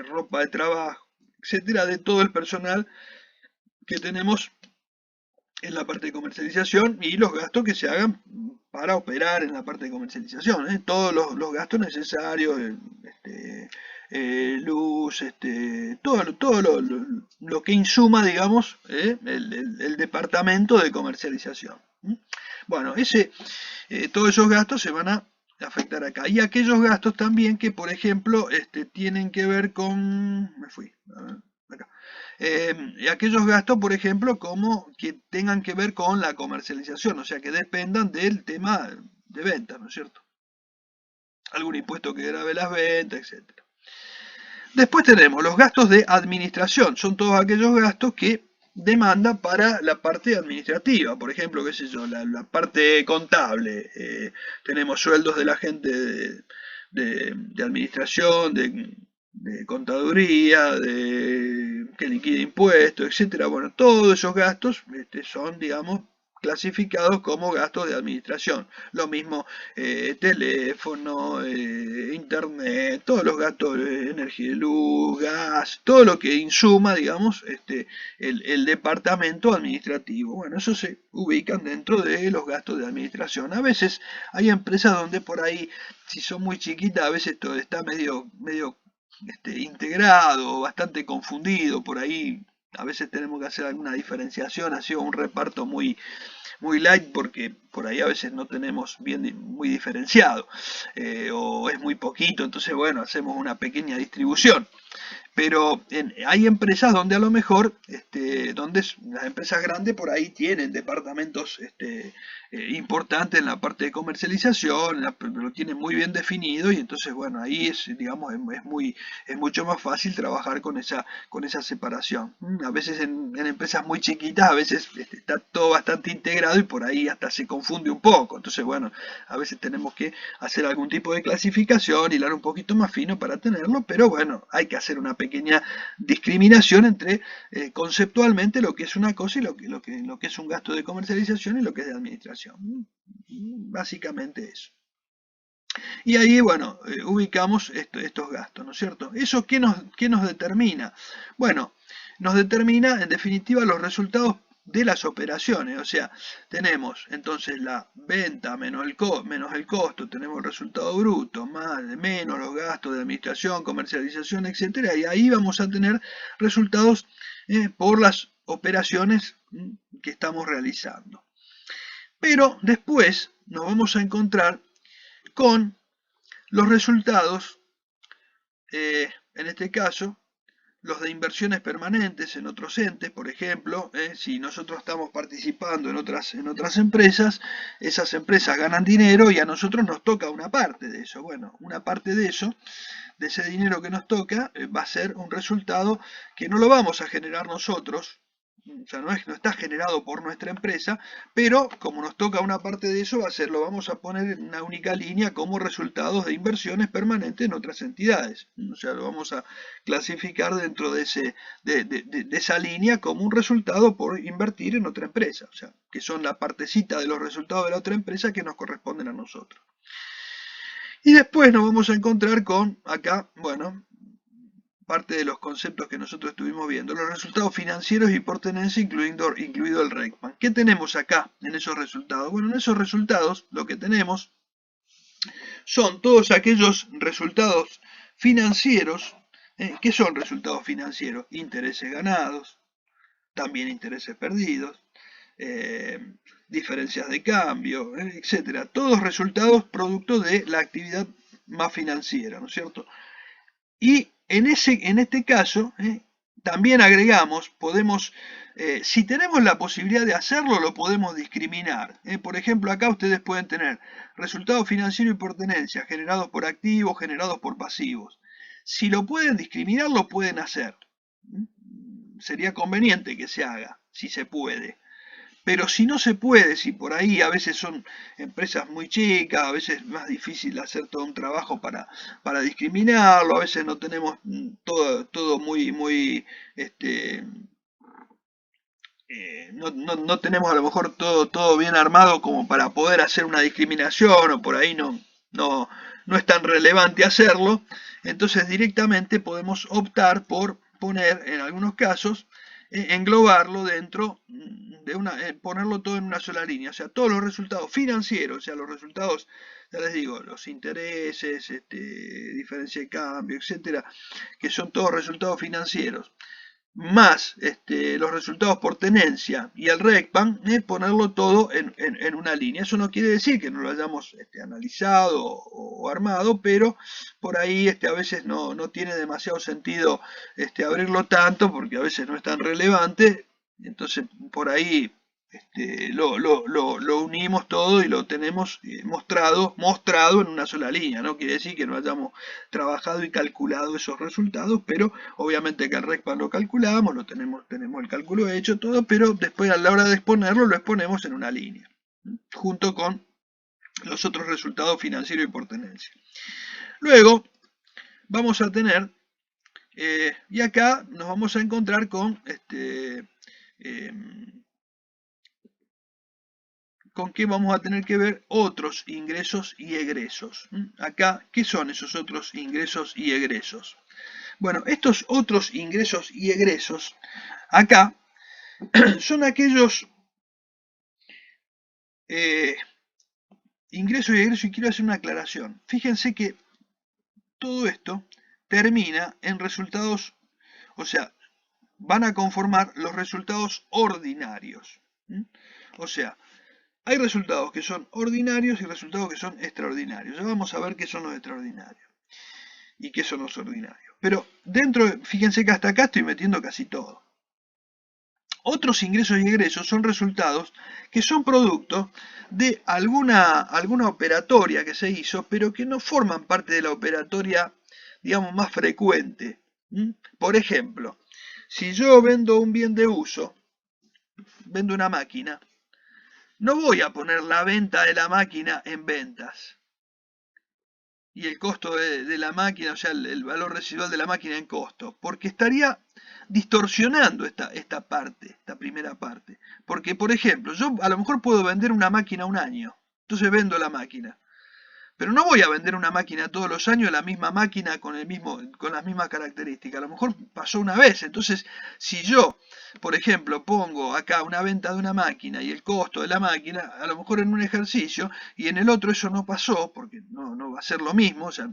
ropa de trabajo, etcétera, de todo el personal que tenemos en la parte de comercialización y los gastos que se hagan para operar en la parte de comercialización, todos los gastos necesarios, luz, todo lo que insuma, digamos, el departamento de comercialización. Bueno, todos esos gastos se van a afectar acá. Y aquellos gastos también que, por ejemplo, tienen que ver con... Me fui. Acá. Y aquellos gastos, por ejemplo, como que tengan que ver con la comercialización, o sea, que dependan del tema de venta, ¿no es cierto? Algún impuesto que grave las ventas, etcétera. Después tenemos los gastos de administración, son todos aquellos gastos que demanda para la parte administrativa, por ejemplo, qué sé yo, la parte contable, tenemos sueldos de la gente de administración, de contaduría, de que liquide impuestos, etcétera. Bueno, todos esos gastos son, digamos, clasificados como gastos de administración. Lo mismo teléfono, internet, todos los gastos de energía y luz, gas, todo lo que insuma, digamos, el departamento administrativo. Bueno, eso se ubican dentro de los gastos de administración. A veces hay empresas donde por ahí, si son muy chiquitas, a veces todo está medio integrado, bastante confundido, por ahí a veces tenemos que hacer alguna diferenciación, ha sido un reparto muy light porque por ahí a veces no tenemos bien muy diferenciado o es muy poquito, entonces bueno, hacemos una pequeña distribución. Pero hay empresas donde a lo mejor, donde las empresas grandes por ahí tienen departamentos importantes en la parte de comercialización, lo tienen muy bien definido y entonces bueno, ahí digamos, es mucho más fácil trabajar con esa separación. A veces en empresas muy chiquitas, a veces está todo bastante integrado y por ahí hasta se confunde un poco. Entonces bueno, a veces tenemos que hacer algún tipo de clasificación, hilar un poquito más fino para tenerlo, pero bueno, hay que hacer una pequeña discriminación entre conceptualmente lo que es una cosa y lo que es un gasto de comercialización y lo que es de administración. Básicamente eso. Y ahí, bueno, ubicamos estos gastos, ¿no es cierto? ¿Eso qué nos determina? Bueno, nos determina en definitiva los resultados de las operaciones, o sea, tenemos entonces la venta menos el costo, tenemos el resultado bruto, menos los gastos de administración, comercialización, etcétera, y ahí vamos a tener resultados por las operaciones que estamos realizando. Pero después nos vamos a encontrar con los resultados, en este caso, los de inversiones permanentes en otros entes, por ejemplo, si nosotros estamos participando en otras empresas, esas empresas ganan dinero y a nosotros nos toca una parte de eso. Bueno, una parte de eso, de ese dinero que nos toca, va a ser un resultado que no lo vamos a generar nosotros, o sea, no está generado por nuestra empresa, pero como nos toca una parte de eso, lo vamos a poner en una única línea como resultados de inversiones permanentes en otras entidades. O sea, lo vamos a clasificar dentro de esa línea como un resultado por invertir en otra empresa. O sea, que son la partecita de los resultados de la otra empresa que nos corresponden a nosotros. Y después nos vamos a encontrar con, acá, bueno, parte de los conceptos que nosotros estuvimos viendo, los resultados financieros y por tenencia, incluido el RECPAN. ¿Qué tenemos acá en esos resultados? Bueno, en esos resultados lo que tenemos son todos aquellos resultados financieros. ¿Qué son resultados financieros? Intereses ganados, también intereses perdidos, diferencias de cambio, etcétera. Todos resultados producto de la actividad más financiera, ¿no es cierto? Y en este caso, también agregamos, si tenemos la posibilidad de hacerlo, lo podemos discriminar. Por ejemplo, acá ustedes pueden tener resultados financieros y por tenencia, generados por activos, generados por pasivos. Si lo pueden discriminar, lo pueden hacer. Sería conveniente que se haga, si se puede. Pero si no se puede, si por ahí a veces son empresas muy chicas, a veces es más difícil hacer todo un trabajo para discriminarlo, a veces no tenemos todo muy, no tenemos a lo mejor todo bien armado como para poder hacer una discriminación o por ahí no es tan relevante hacerlo, entonces directamente podemos optar por poner en algunos casos englobarlo dentro de ponerlo todo en una sola línea, o sea, todos los resultados financieros, o sea, los resultados, ya les digo, los intereses, diferencia de cambio, etcétera, que son todos resultados financieros, más los resultados por tenencia y el RECPAN, ponerlo todo en una línea. Eso no quiere decir que no lo hayamos analizado o armado, pero por ahí a veces no tiene demasiado sentido abrirlo tanto porque a veces no es tan relevante. Entonces por ahí lo unimos todo y lo tenemos mostrado en una sola línea. No quiere decir que no hayamos trabajado y calculado esos resultados, pero obviamente que el RECPAN lo calculamos, tenemos el cálculo hecho, todo, pero después a la hora de exponerlo lo exponemos en una línea, junto con los otros resultados financieros y por tenencia. Luego vamos a tener, y acá nos vamos a encontrar con con qué vamos a tener que ver otros ingresos y egresos. Acá, ¿qué son esos otros ingresos y egresos? Bueno, estos otros ingresos y egresos, acá, son aquellos ingresos y egresos, y quiero hacer una aclaración. Fíjense que todo esto termina en resultados, o sea, van a conformar los resultados ordinarios. O sea, hay resultados que son ordinarios y resultados que son extraordinarios. Ya vamos a ver qué son los extraordinarios y qué son los ordinarios. Pero fíjense que hasta acá estoy metiendo casi todo. Otros ingresos y egresos son resultados que son producto de alguna operatoria que se hizo, pero que no forman parte de la operatoria, digamos, más frecuente. Por ejemplo, si yo vendo un bien de uso, vendo una máquina, no voy a poner la venta de la máquina en ventas y el costo de la máquina, o sea, el valor residual de la máquina en costo, porque estaría distorsionando esta parte, esta primera parte. Porque, por ejemplo, yo a lo mejor puedo vender una máquina un año, entonces vendo la máquina. Pero no voy a vender una máquina todos los años, la misma máquina con las mismas características. A lo mejor pasó una vez. Entonces, si yo, por ejemplo, pongo acá una venta de una máquina y el costo de la máquina, a lo mejor en un ejercicio, y en el otro eso no pasó, porque no va a ser lo mismo. O sea,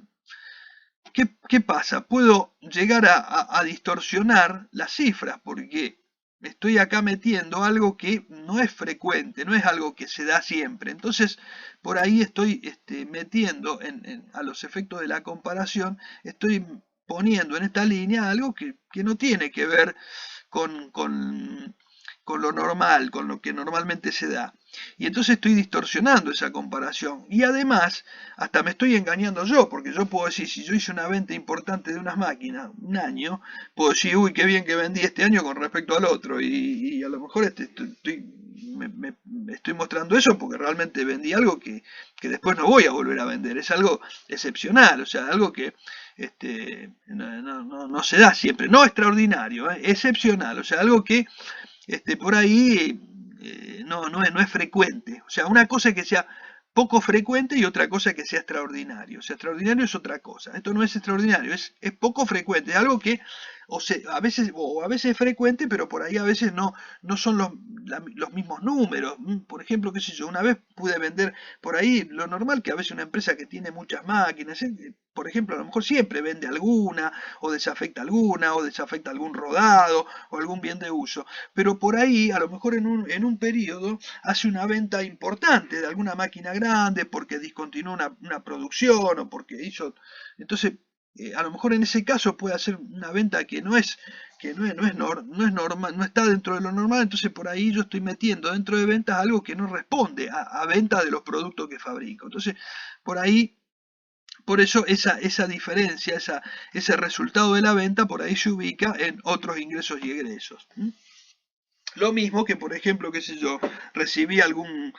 ¿qué pasa? Puedo llegar a distorsionar las cifras, porque estoy acá metiendo algo que no es frecuente, no es algo que se da siempre. Entonces, por ahí estoy metiendo a los efectos de la comparación, estoy poniendo en esta línea algo que no tiene que ver con lo normal, con lo que normalmente se da. Y entonces estoy distorsionando esa comparación. Y además, hasta me estoy engañando yo, porque yo puedo decir, si yo hice una venta importante de unas máquinas un año, puedo decir, uy, qué bien que vendí este año con respecto al otro. Y a lo mejor me estoy mostrando eso porque realmente vendí algo que después no voy a volver a vender. Es algo excepcional, o sea, algo que no se da siempre. No extraordinario, excepcional, o sea, algo que por ahí no es frecuente. O sea, una cosa es que sea poco frecuente y otra cosa es que sea extraordinario. O sea, extraordinario es otra cosa. Esto no es extraordinario, es poco frecuente. Es algo que a veces es frecuente, pero por ahí a veces no son los mismos números. Por ejemplo, qué sé yo, una vez pude vender por ahí lo normal que a veces una empresa que tiene muchas máquinas, por ejemplo, a lo mejor siempre vende alguna, o desafecta alguna, o desafecta algún rodado, o algún bien de uso. Pero por ahí, a lo mejor en un periodo, hace una venta importante de alguna máquina grande, porque discontinuó una producción, o porque hizo... Entonces, a lo mejor en ese caso puede hacer una venta que no es normal, no está dentro de lo normal, entonces por ahí yo estoy metiendo dentro de ventas algo que no responde a venta de los productos que fabrico. Entonces, por ahí, por eso esa diferencia, ese resultado de la venta, por ahí se ubica en otros ingresos y egresos. Lo mismo que, por ejemplo, qué sé yo, recibí algún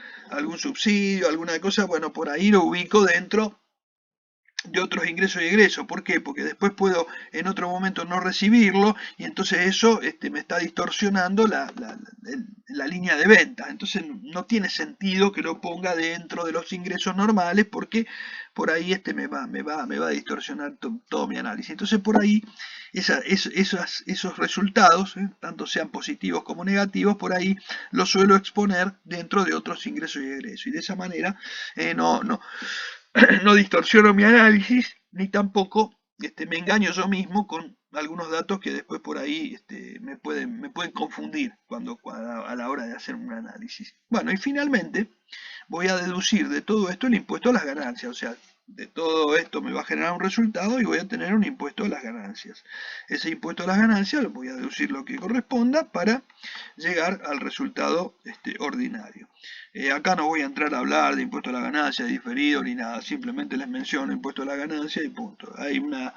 subsidio, alguna cosa, bueno, por ahí lo ubico dentro de otros ingresos y egresos. ¿Por qué? Porque después puedo en otro momento no recibirlo y entonces eso me está distorsionando la línea de ventas. Entonces no tiene sentido que lo ponga dentro de los ingresos normales porque por ahí me va a distorsionar todo mi análisis. Entonces por ahí esos resultados, tanto sean positivos como negativos, por ahí los suelo exponer dentro de otros ingresos y egresos. Y de esa manera no distorsiono mi análisis, ni tampoco me engaño yo mismo con algunos datos que después por ahí me pueden confundir a la hora de hacer un análisis. Bueno, y finalmente voy a deducir de todo esto el impuesto a las ganancias, o sea, de todo esto me va a generar un resultado y voy a tener un impuesto a las ganancias. Ese impuesto a las ganancias voy a deducir lo que corresponda para llegar al resultado ordinario. Acá no voy a entrar a hablar de impuesto a la ganancia, de diferido ni nada, simplemente les menciono impuesto a la ganancia y punto. Hay una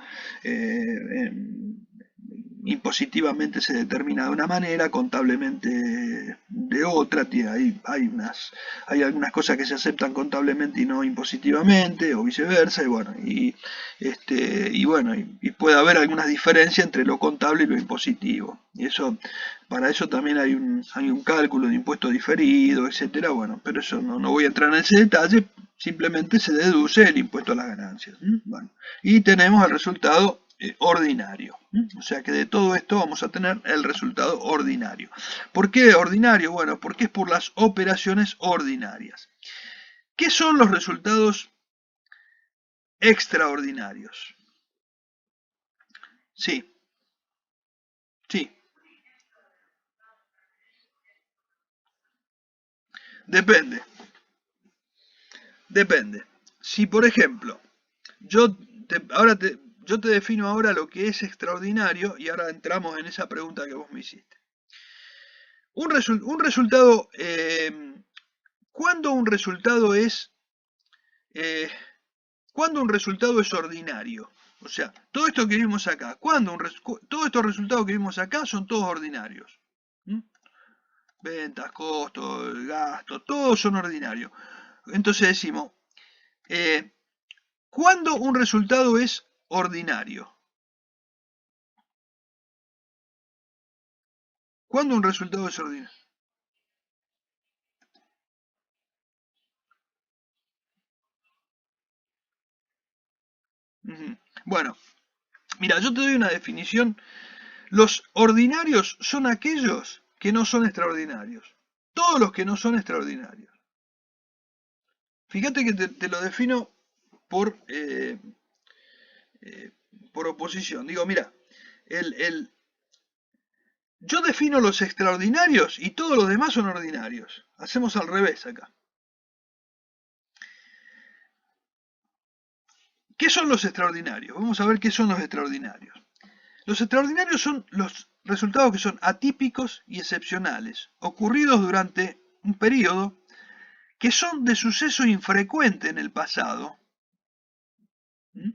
impositivamente se determina de una manera, contablemente de otra, hay algunas cosas que se aceptan contablemente y no impositivamente, o viceversa, y puede haber algunas diferencias entre lo contable y lo impositivo. Y eso, para eso también hay un cálculo de impuesto diferido, etcétera, bueno, pero eso no voy a entrar en ese detalle, simplemente se deduce el impuesto a las ganancias. Bueno, y tenemos el resultado ordinario. O sea que de todo esto vamos a tener el resultado ordinario. ¿Por qué ordinario? Bueno, porque es por las operaciones ordinarias. ¿Qué son los resultados extraordinarios? Sí, sí, depende, depende. Si por ejemplo, yo te defino ahora lo que es extraordinario y ahora entramos en esa pregunta que vos me hiciste. Un resultado, ¿cuándo un resultado es eh, ¿cuándo un resultado es ordinario? O sea, todo esto que vimos acá, todos estos resultados que vimos acá son todos ordinarios. ¿Mm? Ventas, costos, gastos, todos son ordinarios. Entonces decimos, eh, ¿cuándo un resultado es ordinario? ¿Cuándo un resultado es ordinario? Ujú. Bueno, mira, yo te doy una definición. Los ordinarios son aquellos que no son extraordinarios. Todos los que no son extraordinarios. Fíjate que te lo defino por, eh, eh, por oposición. Digo, mira, yo defino los extraordinarios y todos los demás son ordinarios. Hacemos al revés acá. ¿Qué son los extraordinarios? Vamos a ver qué son los extraordinarios. Los extraordinarios son los resultados que son atípicos y excepcionales, ocurridos durante un periodo, que son de suceso infrecuente en el pasado, ¿m?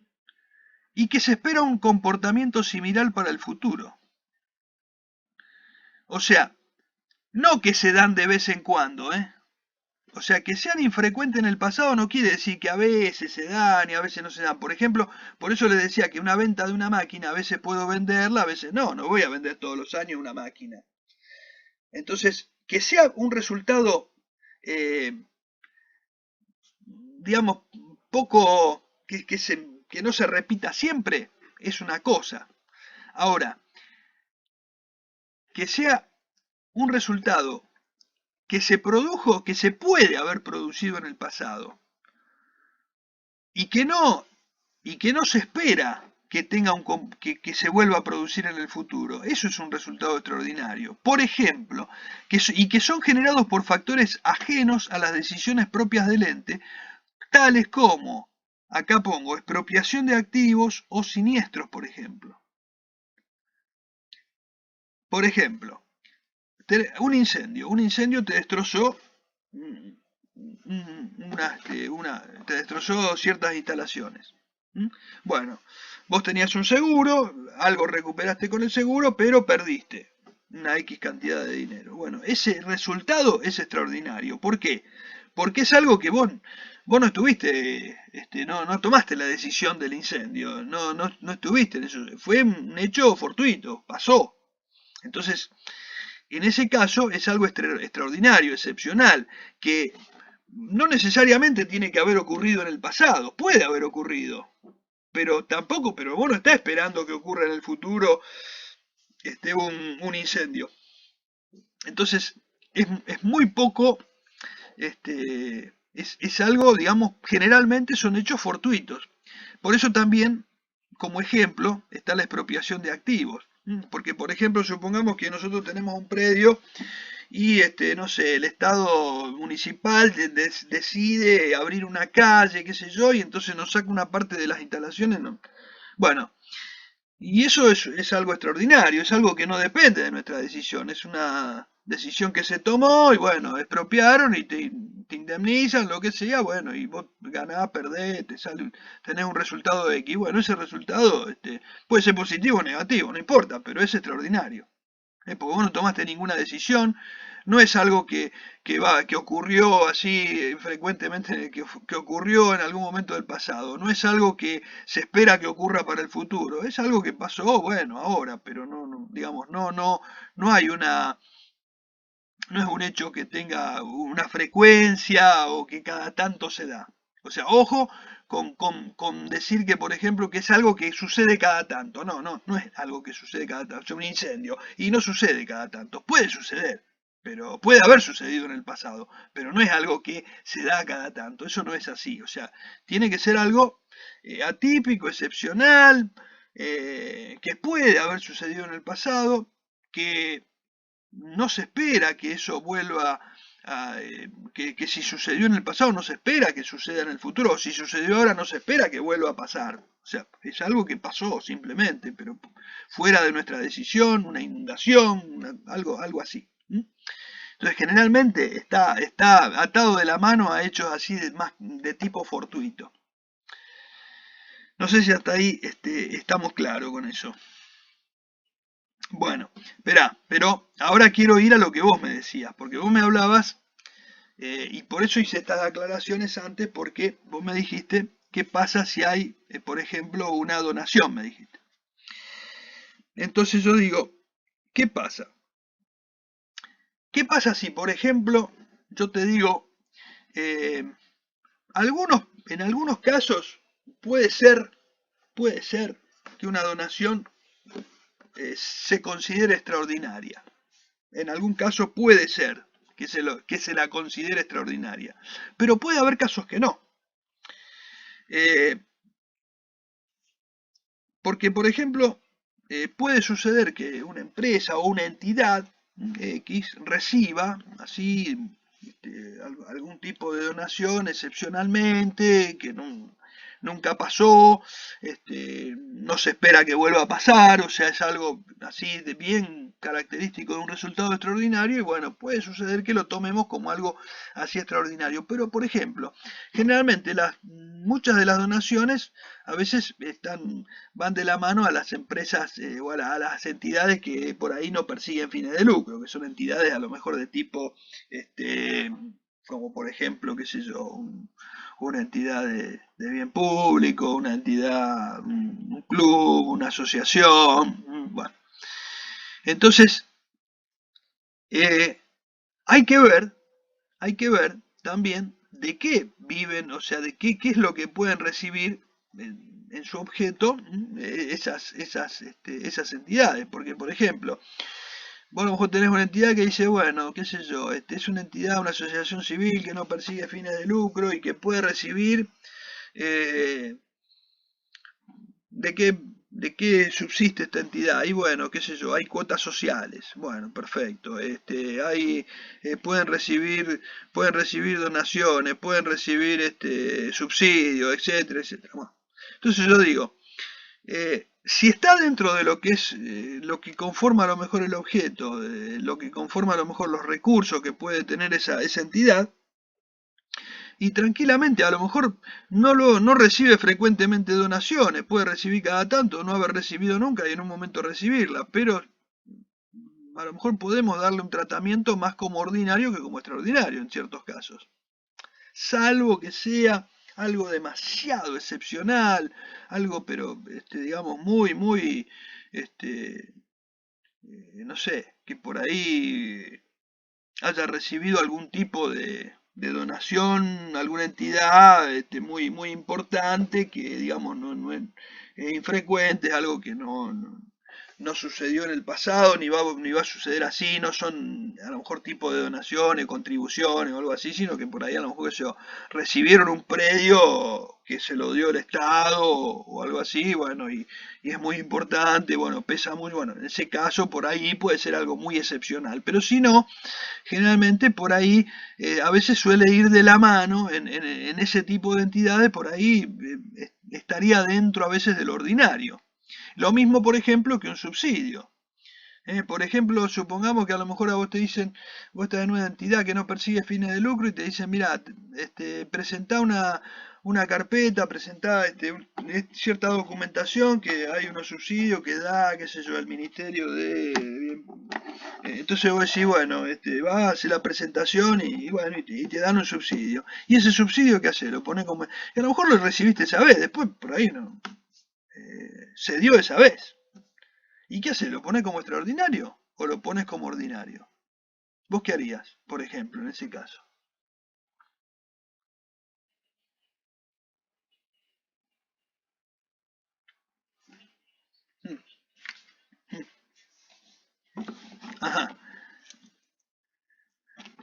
Y que se espera un comportamiento similar para el futuro. O sea, no que se dan de vez en cuando, ¿eh? O sea, que sean infrecuentes en el pasado no quiere decir que a veces se dan y a veces no se dan. Por ejemplo, por eso les decía que una venta de una máquina, a veces puedo venderla, a veces no voy a vender todos los años una máquina. Entonces, que sea un resultado, eh, digamos, poco, que no se repita siempre, es una cosa. Ahora, que sea un resultado que se produjo, que se puede haber producido en el pasado, y que no, y que no se espera que tenga que se vuelva a producir en el futuro. Eso es un resultado extraordinario. Por ejemplo, y que son generados por factores ajenos a las decisiones propias del ente, tales como, acá pongo, expropiación de activos o siniestros, por ejemplo. Por ejemplo, un incendio te destrozó te destrozó ciertas instalaciones. Bueno, vos tenías un seguro, algo recuperaste con el seguro, pero perdiste una X cantidad de dinero. Bueno, ese resultado es extraordinario. ¿Por qué? Porque es algo que vos vos no estuviste, no tomaste la decisión del incendio, no estuviste en eso, fue un hecho fortuito, pasó. Entonces, en ese caso es algo extraordinario, excepcional, que no necesariamente tiene que haber ocurrido en el pasado, puede haber ocurrido, pero tampoco, pero vos no estás esperando que ocurra en el futuro un incendio. Entonces, es muy poco, es algo, digamos, generalmente son hechos fortuitos. Por eso también, como ejemplo, está la expropiación de activos. Porque, por ejemplo, supongamos que nosotros tenemos un predio y, no sé, el Estado municipal decide abrir una calle, qué sé yo, y entonces nos saca una parte de las instalaciones. ¿No? Bueno, y eso es algo extraordinario, es algo que no depende de nuestra decisión, es una decisión que se tomó y bueno, expropiaron y te indemnizan, lo que sea, bueno, y vos ganás, perdés, tenés un resultado de X. Bueno, ese resultado puede ser positivo o negativo, no importa, pero es extraordinario. Porque vos no tomaste ninguna decisión, no es algo que ocurrió así frecuentemente, que ocurrió en algún momento del pasado, no es algo que se espera que ocurra para el futuro, es algo que pasó, bueno, ahora, pero digamos, no hay no es un hecho que tenga una frecuencia o que cada tanto se da. O sea, ojo con decir que, por ejemplo, que es algo que sucede cada tanto. No es algo que sucede cada tanto. Es un incendio y no sucede cada tanto. Puede suceder, pero puede haber sucedido en el pasado, pero no es algo que se da cada tanto. Eso no es así. O sea, tiene que ser algo atípico, excepcional, que puede haber sucedido en el pasado, que no se espera que eso vuelva que si sucedió en el pasado no se espera que suceda en el futuro, o si sucedió ahora no se espera que vuelva a pasar. O sea, es algo que pasó simplemente, pero fuera de nuestra decisión, una inundación, algo así. Entonces generalmente está atado de la mano a hechos así más de tipo fortuito. No sé si hasta ahí estamos claros con eso. Bueno, espera, pero ahora quiero ir a lo que vos me decías, porque vos me hablabas, y por eso hice estas aclaraciones antes, porque vos me dijiste qué pasa si hay, por ejemplo, una donación, me dijiste. Entonces yo digo, ¿qué pasa? ¿Qué pasa si, por ejemplo, yo te digo, eh, en algunos casos puede ser que una donación se considere extraordinaria? En algún caso puede ser que se la considere extraordinaria, pero puede haber casos que no. Eh, Porque, por ejemplo, puede suceder que una empresa o una entidad X reciba así algún tipo de donación excepcionalmente, que nunca pasó, no se espera que vuelva a pasar, o sea, es algo así de bien característico de un resultado extraordinario y bueno, puede suceder que lo tomemos como algo así extraordinario. Pero, por ejemplo, generalmente muchas de las donaciones a veces van de la mano a las empresas o a las entidades que por ahí no persiguen fines de lucro, que son entidades a lo mejor de tipo, este, como por ejemplo, qué sé yo, una entidad de bien público, una entidad, un club, una asociación, bueno. Entonces, eh, hay que ver, hay que ver también de qué viven, o sea, de qué es lo que pueden recibir en su objeto esas entidades. Porque, por ejemplo, vos a lo mejor tenés una entidad que dice, bueno, qué sé yo, es una entidad, una asociación civil que no persigue fines de lucro y que puede recibir eh, de qué subsiste esta entidad. Y bueno, qué sé yo, hay cuotas sociales. Bueno, perfecto. Pueden recibir donaciones, pueden recibir subsidios, etcétera, etcétera. Bueno, entonces yo digo, si está dentro de lo que es lo que conforma a lo mejor el objeto, lo que conforma a lo mejor los recursos que puede tener esa entidad, y tranquilamente a lo mejor no recibe frecuentemente donaciones, puede recibir cada tanto, no haber recibido nunca y en un momento recibirla, pero a lo mejor podemos darle un tratamiento más como ordinario que como extraordinario en ciertos casos. salvo que sea algo demasiado excepcional, algo pero, digamos, muy, muy, este, no sé, que por ahí haya recibido algún tipo de donación, alguna entidad muy, muy importante que, digamos, es infrecuente, es algo que no sucedió en el pasado, ni va a suceder así, no son a lo mejor tipo de donaciones, contribuciones o algo así, sino que por ahí a lo mejor recibieron un predio que se lo dio el Estado o algo así, bueno, y es muy importante, bueno, pesa mucho, bueno, en ese caso por ahí puede ser algo muy excepcional, pero si no, generalmente por ahí a veces suele ir de la mano en ese tipo de entidades, por ahí estaría dentro a veces del ordinario. Lo mismo, por ejemplo, que un subsidio. Por ejemplo, supongamos que a lo mejor a vos te dicen, vos estás en una entidad que no persigue fines de lucro y te dicen, mira, presentá una carpeta, presentá cierta documentación que hay unos subsidios que da, qué sé yo, el Ministerio de... entonces vos decís, bueno, vas a hacer la presentación y bueno, y te dan un subsidio. Y ese subsidio, ¿qué hace? Lo pone como... Y a lo mejor lo recibiste esa vez, después por ahí no. Se dio esa vez. ¿Y qué haces? ¿Lo pones como extraordinario o lo pones como ordinario? ¿Vos qué harías, por ejemplo, en ese caso? Mm, mm, Ajá.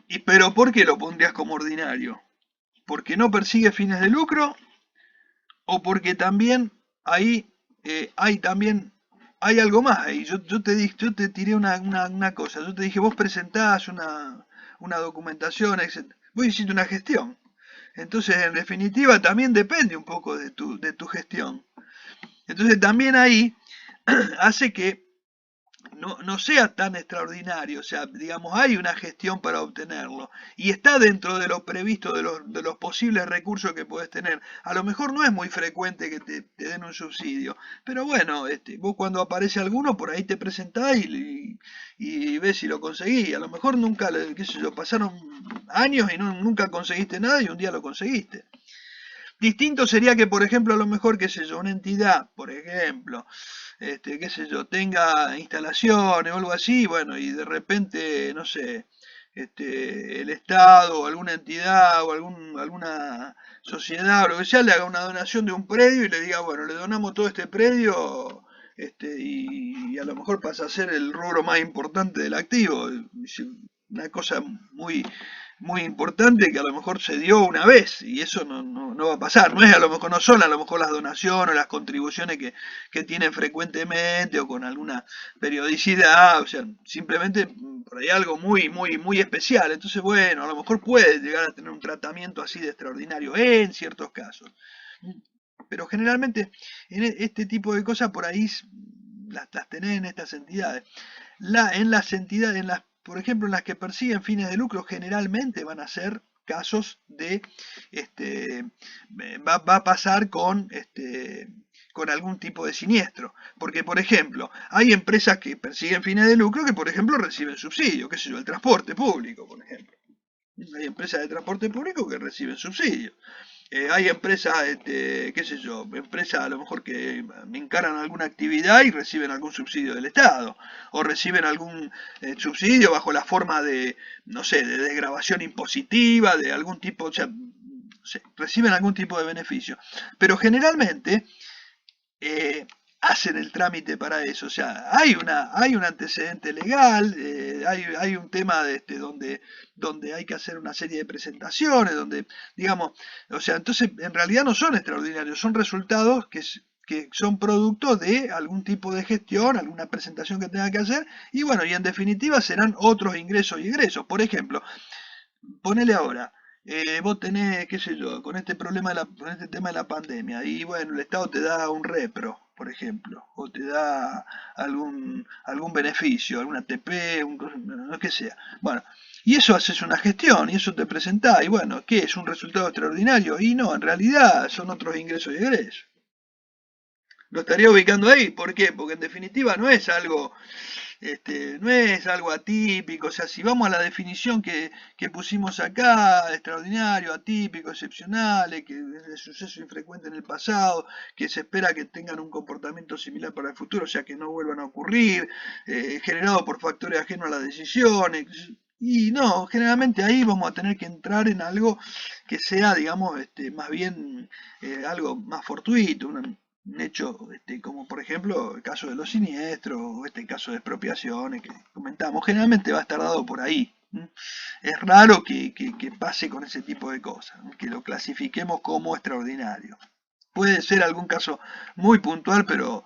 ¿Y pero por qué lo pondrías como ordinario? ¿Porque no persigue fines de lucro o porque también ahí hay también hay algo más ahí? Yo te tiré una cosa. Yo te dije, vos presentás una documentación, etc. Vos hiciste una gestión. Entonces, en definitiva, también depende un poco de tu gestión. Entonces, también ahí hace que no sea tan extraordinario, o sea, digamos, hay una gestión para obtenerlo y está dentro de lo previsto, de los posibles recursos que puedes tener. A lo mejor no es muy frecuente que te den un subsidio, pero bueno, vos cuando aparece alguno, por ahí te presentás y ves si lo conseguís. A lo mejor nunca, qué sé yo, pasaron años y nunca conseguiste nada y un día lo conseguiste. Distinto sería que, por ejemplo, a lo mejor, qué sé yo, una entidad, por ejemplo, qué sé yo, tenga instalaciones o algo así, bueno, y de repente, no sé, el Estado o alguna entidad o alguna sociedad o lo que sea le haga una donación de un predio y le diga, bueno, le donamos todo este predio, y a lo mejor pasa a ser el rubro más importante del activo. Una cosa muy muy importante que a lo mejor se dio una vez y eso no va a pasar. No es a lo mejor, no son a lo mejor las donaciones o las contribuciones que tienen frecuentemente o con alguna periodicidad, o sea, simplemente por ahí algo muy, muy, muy especial. Entonces, bueno, a lo mejor puede llegar a tener un tratamiento así de extraordinario en ciertos casos. Pero generalmente en este tipo de cosas por ahí las tenés en estas entidades. En las entidades, por ejemplo, en las que persiguen fines de lucro, generalmente van a ser casos de, va a pasar con algún tipo de siniestro. Porque, por ejemplo, hay empresas que persiguen fines de lucro que, por ejemplo, reciben subsidio, qué sé yo, el transporte público, por ejemplo. Hay empresas de transporte público que reciben subsidios. Hay empresas, qué sé yo, empresas a lo mejor que me encaran alguna actividad y reciben algún subsidio del Estado, o reciben algún subsidio bajo la forma de, no sé, de desgravación impositiva, de algún tipo, o sea, no sé, reciben algún tipo de beneficio. Pero generalmente eh, hacen el trámite para eso. O sea, hay un antecedente legal, hay un tema donde hay que hacer una serie de presentaciones, donde, digamos, o sea, entonces en realidad no son extraordinarios, son resultados que son producto de algún tipo de gestión, alguna presentación que tenga que hacer, y bueno, y en definitiva serán otros ingresos y egresos. Por ejemplo, ponele ahora, vos tenés, qué sé yo, con este problema con este tema de la pandemia, y bueno, el Estado te da un repro, por ejemplo, o te da algún beneficio, alguna ATP, lo que sea. Bueno, y eso haces una gestión, y eso te presentás, y bueno, ¿qué es un resultado extraordinario? Y no, en realidad son otros ingresos y egresos. Lo estaría ubicando ahí, ¿por qué? Porque en definitiva no es algo no es algo atípico. O sea, si vamos a la definición que pusimos acá, extraordinario, atípico, excepcional, que es de suceso infrecuente en el pasado, que se espera que tengan un comportamiento similar para el futuro, o sea, que no vuelvan a ocurrir, generado por factores ajenos a las decisiones. Y no, generalmente ahí vamos a tener que entrar en algo que sea, digamos, más bien algo más fortuito, un hecho como por ejemplo el caso de los siniestros o este caso de expropiaciones que comentamos. Generalmente va a estar dado por ahí. Es raro que pase con ese tipo de cosas, que lo clasifiquemos como extraordinario. Puede ser algún caso muy puntual, pero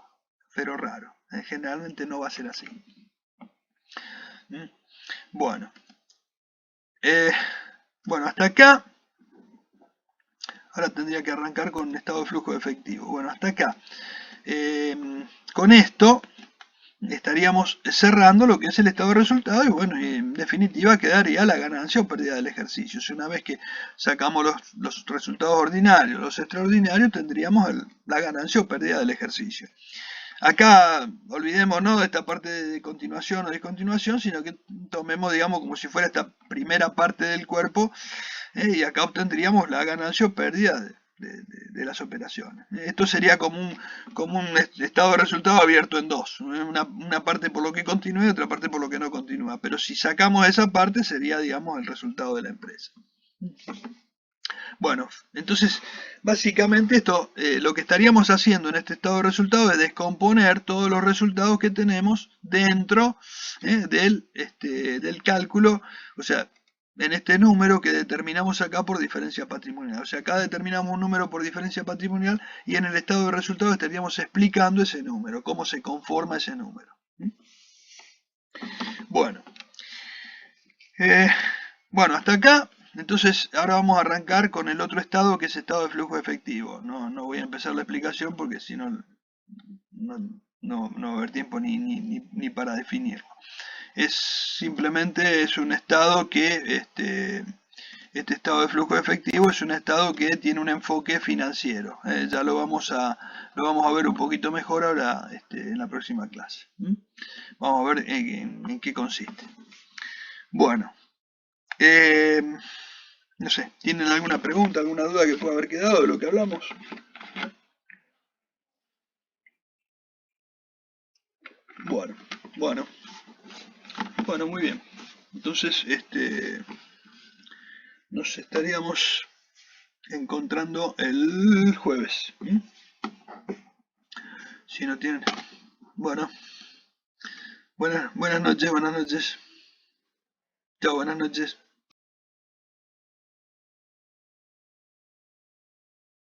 raro. Generalmente no va a ser así. Bueno, eh, bueno, hasta acá. Ahora tendría que arrancar con un estado de flujo de efectivo. Bueno, hasta acá. Con esto estaríamos cerrando lo que es el estado de resultado y bueno, y en definitiva quedaría la ganancia o pérdida del ejercicio. Si una vez que sacamos los resultados ordinarios, los extraordinarios, tendríamos la ganancia o pérdida del ejercicio. Acá olvidémonos de esta parte de continuación o discontinuación, sino que tomemos, digamos, como si fuera esta primera parte del cuerpo, y acá obtendríamos la ganancia o pérdida de las operaciones. Esto sería como un estado de resultado abierto en dos, una parte por lo que continúa y otra parte por lo que no continúa, pero si sacamos esa parte sería, digamos, el resultado de la empresa. Bueno, entonces básicamente esto, lo que estaríamos haciendo en este estado de resultados es descomponer todos los resultados que tenemos dentro del cálculo, o sea, en este número que determinamos acá por diferencia patrimonial. O sea, acá determinamos un número por diferencia patrimonial y en el estado de resultados estaríamos explicando ese número, cómo se conforma ese número. Bueno, bueno, hasta acá. Entonces, ahora vamos a arrancar con el otro estado, que es estado de flujo efectivo. No voy a empezar la explicación porque si no, no va a haber tiempo ni para definirlo. Simplemente es un estado que, este estado de flujo efectivo es un estado que tiene un enfoque financiero. Ya lo vamos a ver un poquito mejor ahora en la próxima clase. Vamos a ver en qué consiste. Bueno. No sé, ¿tienen alguna pregunta, alguna duda que pueda haber quedado de lo que hablamos? Bueno, bueno, bueno, muy bien. Entonces, nos estaríamos encontrando el jueves. Si no tienen. Bueno, buenas noches, buenas noches. Chao, buenas noches.